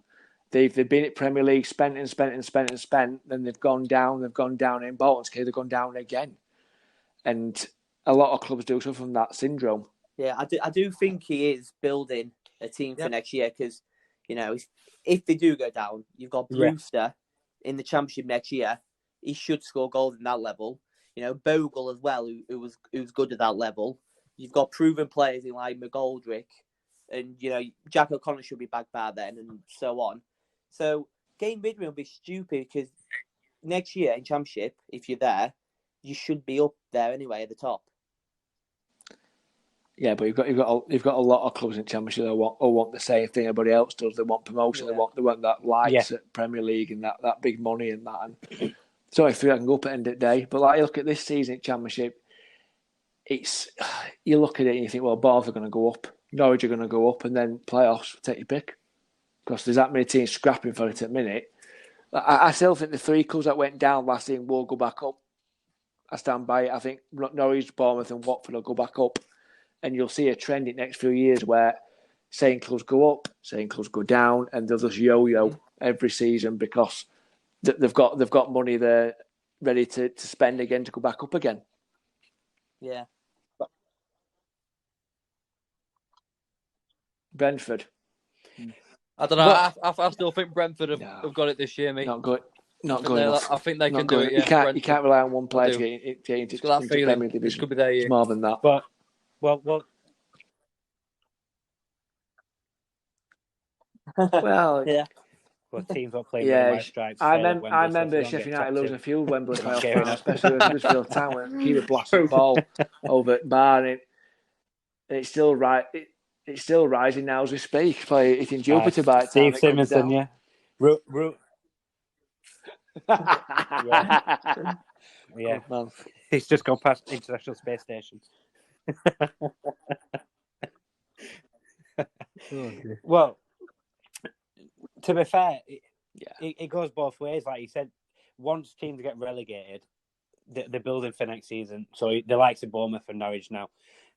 They've been at Premier League, spent, then they've gone down in Bolton's case, they've gone down again. And a lot of clubs do suffer from that syndrome. Yeah, I do think he is building a team for next year because, if they do go down, you've got Brewster in the Championship next year. He should score goals in that level. Bogle as well, who's good at that level. You've got proven players in like McGoldrick, and Jack O'Connor should be back by then, and so on. So getting rid of him will be stupid because next year in Championship, if you're there, you should be up there anyway at the top. Yeah, but you've got a lot of clubs in Championship that want the same thing everybody else does. They want promotion. They want that lights at Premier League and that big money and that. And so if I can go up at the end of the day, but like look at this season in Championship, you look at it and you think, well, Bath are going to go up, Norwich are going to go up, and then playoffs, take your pick. Because there's that many teams scrapping for it at the minute. I still think the 3 clubs that went down last season will go back up. I stand by it. I think Norwich, Bournemouth and Watford will go back up. And you'll see a trend in the next few years where same clubs go up, same clubs go down, and they'll just yo-yo every season because they've got money there ready to spend again to go back up again. Yeah. Brentford. I don't know. I still think Brentford have got it this year, mate. Not good. Not good enough. I think they can do it. Yeah. You can't rely on one player to get into Premier Division. This could be their year. It's more than that. But well. Well, yeah. Well, teams are playing with the white stripes. I remember Sheffield United losing a few Wembley final, especially in Huddersfield Town when he would blast the ball over at Bar, and it's still right. It's still rising now as we speak. It's in Jupiter by the time Steve Simonson, yeah. Yeah. Man. He's just gone past the International Space Station. Well, to be fair, it goes both ways. Like you said, once teams get relegated, they're building for next season. So the likes of Bournemouth and Norwich now,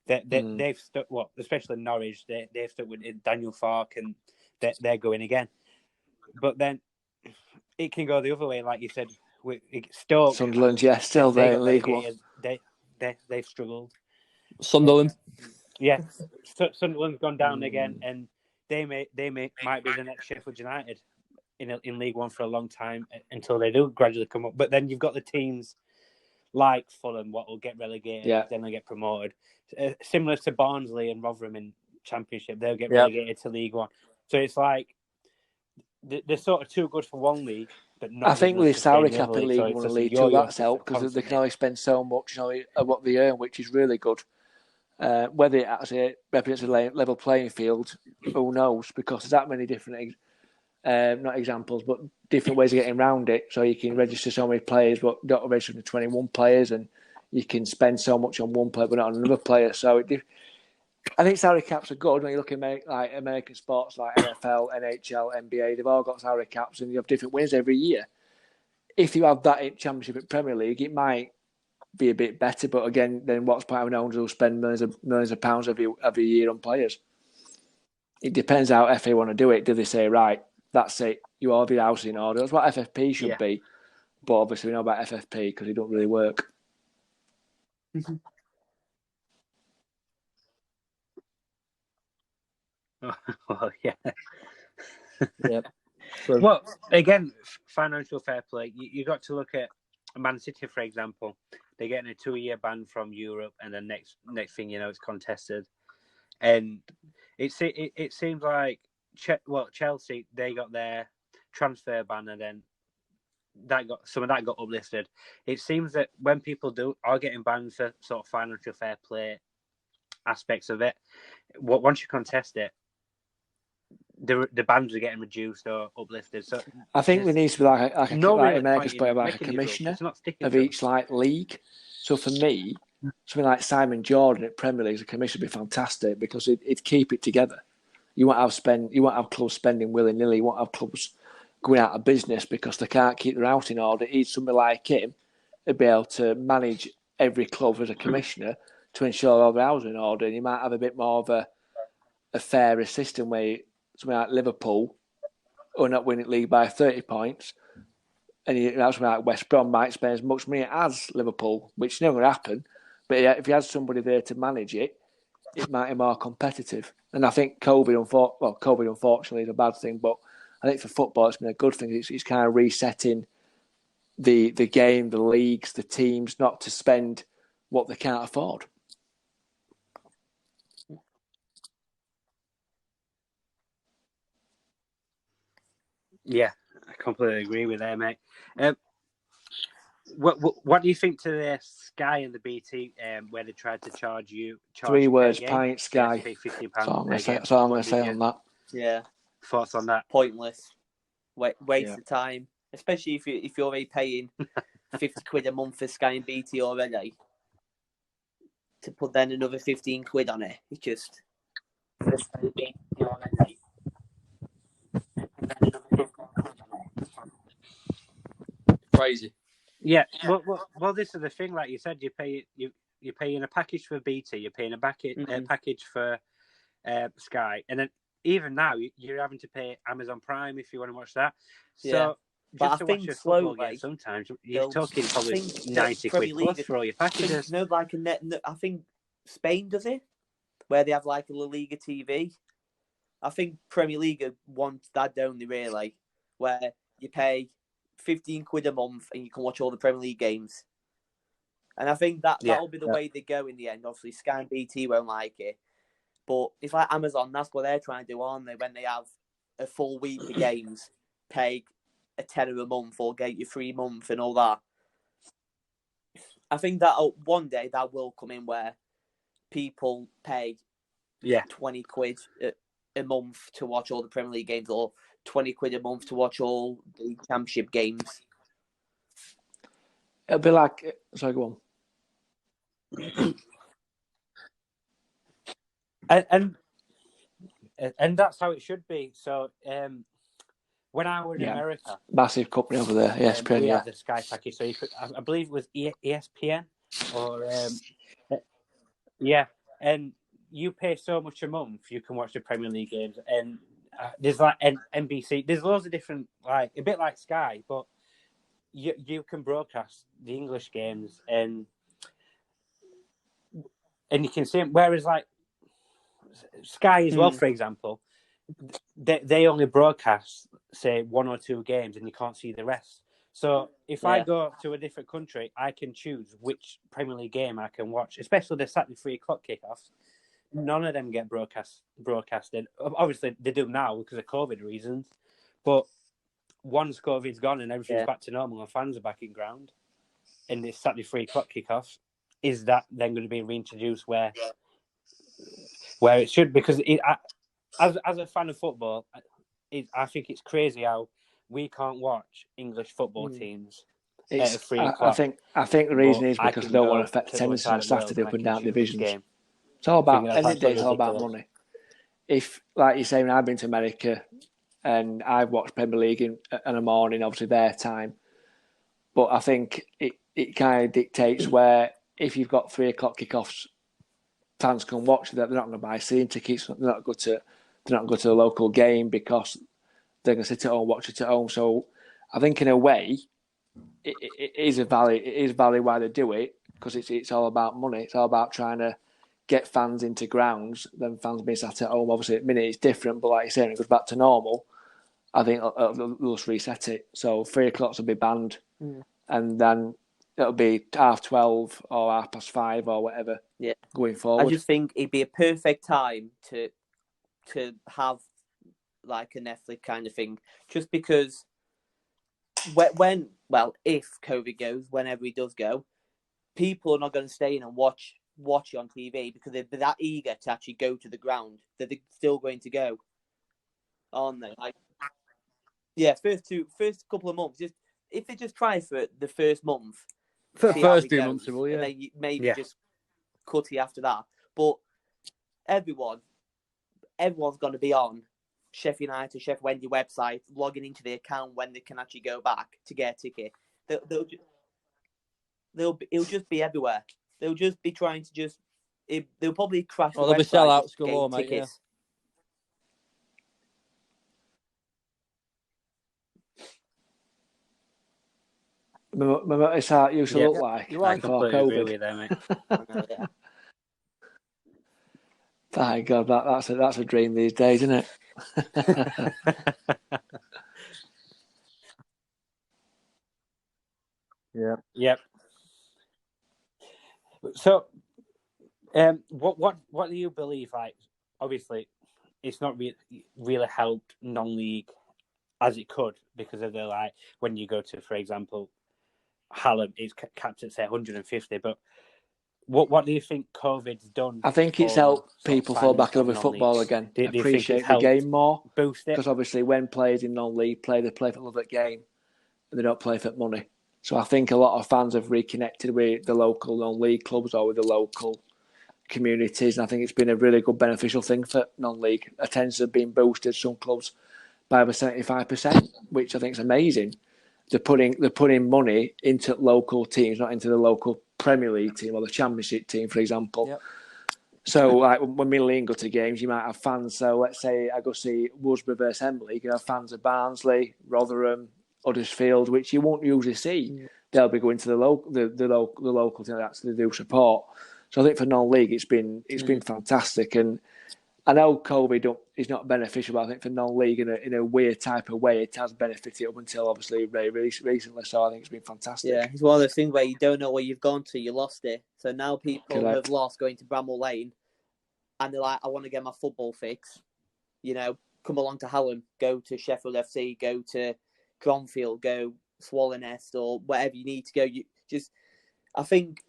they've stuck. Well, especially Norwich, they've stuck with Daniel Farke, and they're going again. But then it can go the other way, like you said. Stoke, Sunderland, still there in League One. They've struggled. Sunderland, Sunderland's gone down again, and they might be the next Sheffield United in League One for a long time until they do gradually come up. But then you've got the teams like Fulham, what will get relegated, then they get promoted. Similar to Barnsley and Rotherham in Championship, they'll get relegated to League One. So it's like they're sort of too good for one league. But not I think with the salary cap in League One and League Two, that's helped because they can only spend so much of what they earn, which is really good. Whether it actually represents a level playing field, who knows? Because there's that many different, not examples, but different ways of getting around it. So you can register so many players, but not register to 21 players, and you can spend so much on one player, but not on another player. So I think salary caps are good when you look at like American sports like NFL, NHL, NBA. They've all got salary caps, and you have different winners every year. If you have that in Championship and Premier League, it might be a bit better. But again, then what's part of owners will spend millions of pounds every year on players? It depends how FA want to do it. Do they say, right, that's it, you all have your house in order? That's what FFP should be. But obviously we know about FFP because it don't really work. Well, yeah. Yep. Well, again, financial fair play. You got to look at Man City, for example. They're getting a 2-year ban from Europe, and then next thing you know, it's contested. And it seems like Chelsea, they got their transfer ban, and then some of that got uplisted. It seems that when people are getting banned for sort of financial fair play aspects of it, once you contest it, the bans are getting reduced or uplifted. So I think there needs to be like America's put like a commissioner of each league. So for me, something like Simon Jordan at Premier League as a commissioner would be fantastic because it'd keep it together. You won't have clubs spending willy-nilly. You won't have clubs going out of business because they can't keep their house in order. Somebody like him would be able to manage every club as a commissioner to ensure all their house in order. And you might have a bit more of a fairer system where something like Liverpool are not winning the league by 30 points, and something like West Brom might spend as much money as Liverpool, which is never going to happen. But if you had somebody there to manage it, it might be more competitive. And I think COVID unfortunately is a bad thing, but I think for football it's been a good thing. It's kind of resetting the game, the leagues, the teams, not to spend what they can't afford. Yeah, I completely agree with that, mate. What do you think to the Sky and the BT where they tried to charge 3 words, pint Sky. £50 That's all I'm going to say on that. Yeah. Thoughts on that? Pointless. Waste of time. Especially if you're already paying £50 a month for Sky and BT already. to put then another 15 quid on it. It's just Crazy. Yeah, well, this is the thing. Like you said, you're paying a package for BT, you're paying a package for Sky, and then even now you're having to pay Amazon Prime if you want to watch that. So but just to watch a football game, sometimes you're talking probably 90 quid plus for all your packages. I think Spain does it, where they have like a La Liga TV. I think Premier League wants that, don't they, really? Where you pay 15 quid a month and you can watch all the Premier League games. And I think that'll be the way they go in the end. Obviously, Sky and BT won't like it. But it's like Amazon, that's what they're trying to do, aren't they? When they have a full week of games, pay a tenner a month or get your free month and all that. I think that one day that will come in where people pay 20 quid a month to watch all the Premier League games, or 20 quid a month to watch all the Championship games. It'll be like... Sorry, go on. And that's how it should be. So when I was in America, massive company over there, ESPN, we had the Sky package. So you could, I believe it was ESPN or and you pay so much a month, you can watch the Premier League games, and there's like NBC. There's loads of different, like a bit like Sky, but you can broadcast the English games and you can see them. Whereas like Sky as well, for example, they only broadcast say 1 or 2 games, and you can't see the rest. So if I go to a different country, I can choose which Premier League game I can watch, especially the Saturday 3:00 kickoffs. None of them get broadcasted. Obviously, they do now because of COVID reasons. But once COVID's gone and everything's back to normal and fans are back in ground, and it's Saturday 3:00 kickoffs, is that then going to be reintroduced where it should? Because as a fan of football, I think it's crazy how we can't watch English football teams at 3:00. I think the reason is because they don't want to affect attendance on Saturday up and down divisions. Game. It's all about, end of the day, it's all about money. If, like you say, when I've been to America and I've watched Premier League in the morning, obviously their time, but I think it kind of dictates where if you've got 3:00 kickoffs, fans can watch that. They're not going to buy season tickets. They're not going to go to the local game because they're going to sit at home and watch it at home. So I think in a way, it is valid why they do it, because it's all about money. It's all about trying to get fans into grounds, then fans being sat at home. Obviously, at the minute it's different, but like you say, when it goes back to normal, I think they'll just reset it. So 3:00 will be banned, and then it'll be 12:30 or 5:30 or whatever. Yeah, going forward. I just think it'd be a perfect time to have like a Netflix kind of thing, just because if COVID goes, whenever it does go, people are not going to stay in and watch it on TV because they're that eager to actually go to the ground that they're still going to go, aren't they? Like, first couple of months, if they just try for the first month, for the first 2 months, and then maybe just cut it after that. But everyone's going to be on Sheffield United, Sheffield Wednesday website, logging into the account when they can actually go back to get a ticket. It'll just be everywhere. They'll just be trying to they'll probably crash. They'll be sellouts galore, mate. Yeah. Remember, it's how it used to look like. You're right. Before COVID. Really there, mate. Thank God, that's a dream these days, isn't it? Yeah. Yep. So, what do you believe? Like, obviously, it's not really helped non-league as it could because of the when you go to, for example, Hallam, it's capped at say 150. But what do you think COVID's done? I think it's helped people fall back in love with football again. Do you appreciate the game more. Boost it, because obviously when players in non-league they play for love of the game, and they don't play for money. So I think a lot of fans have reconnected with the local non-league clubs or with the local communities, and I think it's been a really good beneficial thing for non-league. Attendance have been boosted, some clubs by over 75%, which I think is amazing. They're putting money into local teams, not into the local Premier League team or the Championship team, for example. Yep. So, like when me and Liam go to games, you might have fans. So, let's say I go see Woolsborough versus Embley. You can have fans of Barnsley, Rotherham, Huddersfield, which you won't usually see. They'll be going to the local team that actually do support. So, I think for non-league, it's been fantastic. And I know COVID is not beneficial, but I think for non-league in a weird type of way, it has benefited up until obviously very recently. So I think it's been fantastic. Yeah, it's one of those things where you don't know where you've gone to, you lost it. So now people have lost going to Bramall Lane, and they're like, I want to get my football fix. You know, come along to Hallam, go to Sheffield FC, go to Cronfield, go Swallow Nest, or wherever you need to go. You just, I think,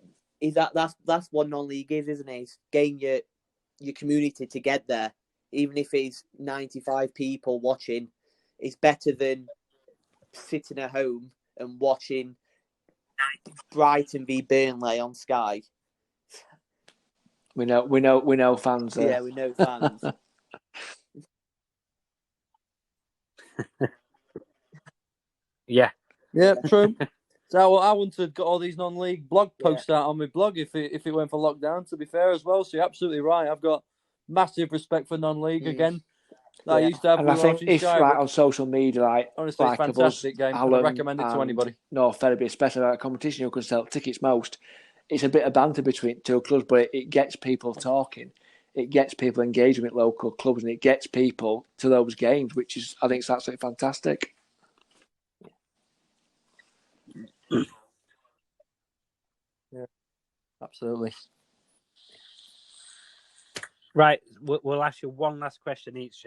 that's what non-league is, isn't it? It's getting your community to get there, even if it's 95 people watching. It's better than sitting at home and watching Brighton v Burnley on Sky. We know fans. Yeah, we know fans. Yeah, true. So I wanted to get all these non-league blog posts out on my blog if it went for lockdown, to be fair, as well. So you're absolutely right. I've got massive respect for non-league again. I used to have. And I think if like on social media, like honestly, it's a fantastic game. I recommend it to anybody. North Ferriby, especially like a competition, you can sell tickets most. It's a bit of banter between two clubs, but it gets people talking. It gets people engaging with local clubs, and it gets people to those games, which is, I think, it's absolutely fantastic. Yeah, absolutely. Right, we'll ask you one last question each.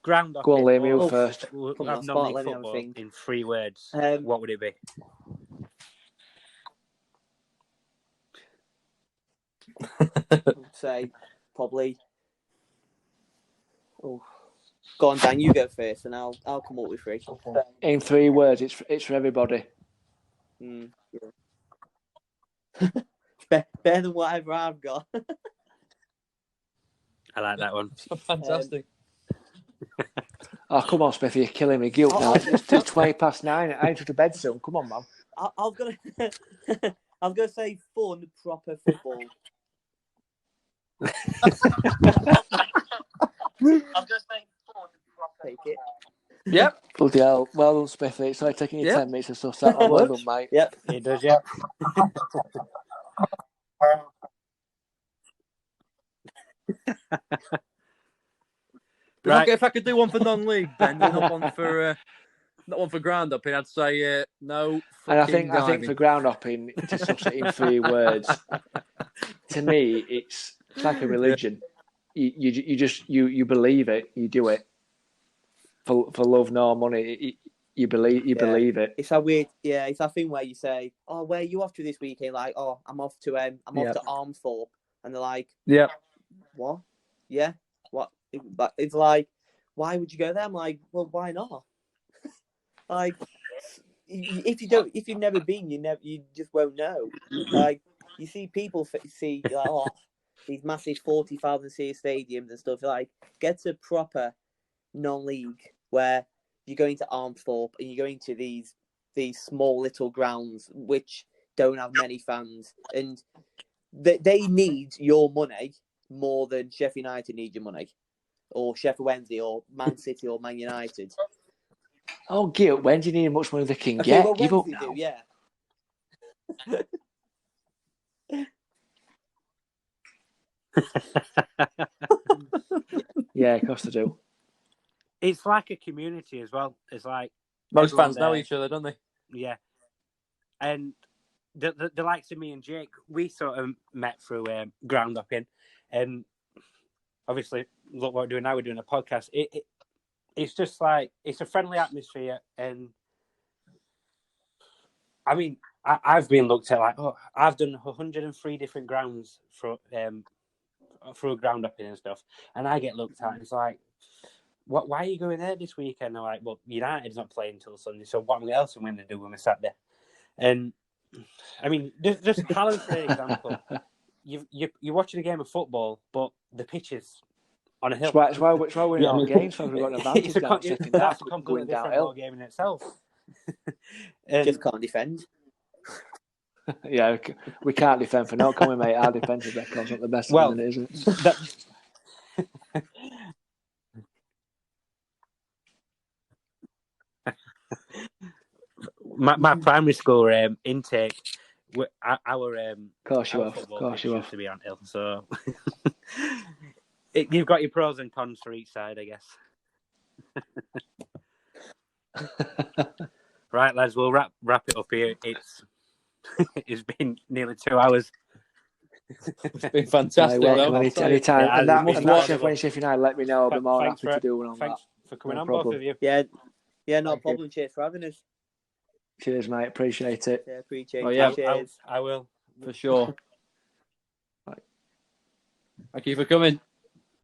Ground Go on, Liam, you first. We'll have non-league football in 3 words. What would it be? I would say probably. Oh, go on, Dan. You go first, and I'll come up with 3. In 3 words, it's for everybody. Yeah. Better than whatever I've got. I like that one. Fantastic. Oh, come on, Smithy, you're killing me. Guilt now. It's 9:20. I ain't to bed soon. Come on, man. I was gonna say fun, proper football. Take it. Yep. Bloody hell. Well done, Smithy. It's only taking you 10 minutes or so. That well done, mate. Yep. It does, yeah. Right. If I could do one for non-league, then not one for ground upping, I'd say no. And I think for ground upping, to suss it in 3 words, to me, it's like a religion. You believe it, you do it for love nor money. You believe it. It's that weird, it's that thing where you say, "Oh, where are you off to this weekend?" Like, "Oh, I'm off to Armthorpe," and they're like, "Yeah, what? Yeah, what?" But it's like, why would you go there? I'm like, well, why not? Like, if you've never been, you just won't know. Like, you see people see like, oh, these massive 40,000 seat stadiums and stuff. Like, get to proper non-league where you're going to Armthorpe and you're going to these small little grounds which don't have many fans, and they need your money more than Sheffield United need your money, or Sheffield Wednesday, or Man City, or Man United. Oh, Gil, when do you need much money they can get? Well, Give up Wednesday now. do, yeah. Yeah, of course they do. It's like a community as well. It's like most fans know each other, don't they? Yeah, and the likes of me and Jake, we sort of met through ground upping, and obviously, look what we're doing now. We're doing a podcast. It's just like, it's a friendly atmosphere, and I mean, I've been looked at like, oh, I've done 103 different grounds for ground upping and stuff, and I get looked at, and it's like, why are you going there this weekend? I'm like, well, United's not playing until Sunday, so what else am I going to do when we're sat there? And I mean, just Callum, for example, you're watching a game of football, but the pitch is on a hill. That's why we're in our games. We've got an advantage down second half. That's a completely going different downhill. ball game in itself. Just can't defend. Yeah, we can't defend for no, can we, mate? Our defensive record's not the best at the minute, is it? My primary school intake, our Course you have. football Course pitch you used have. to be on hill, so you've got your pros and cons for each side, I guess. Right, lads, we'll wrap it up here. It's been nearly 2 hours. It's been fantastic. Welcome anytime. Yeah, and that's if when Sheffield United let me know, I'll be more Thanks happy to do one on that. Thanks for coming No on, problem. both of you. Yeah, no Thank problem. Cheers for having us. Cheers, mate. Appreciate it. Yeah, appreciate Oh, it. yeah, Cheers. I will. For sure. Thank you for coming.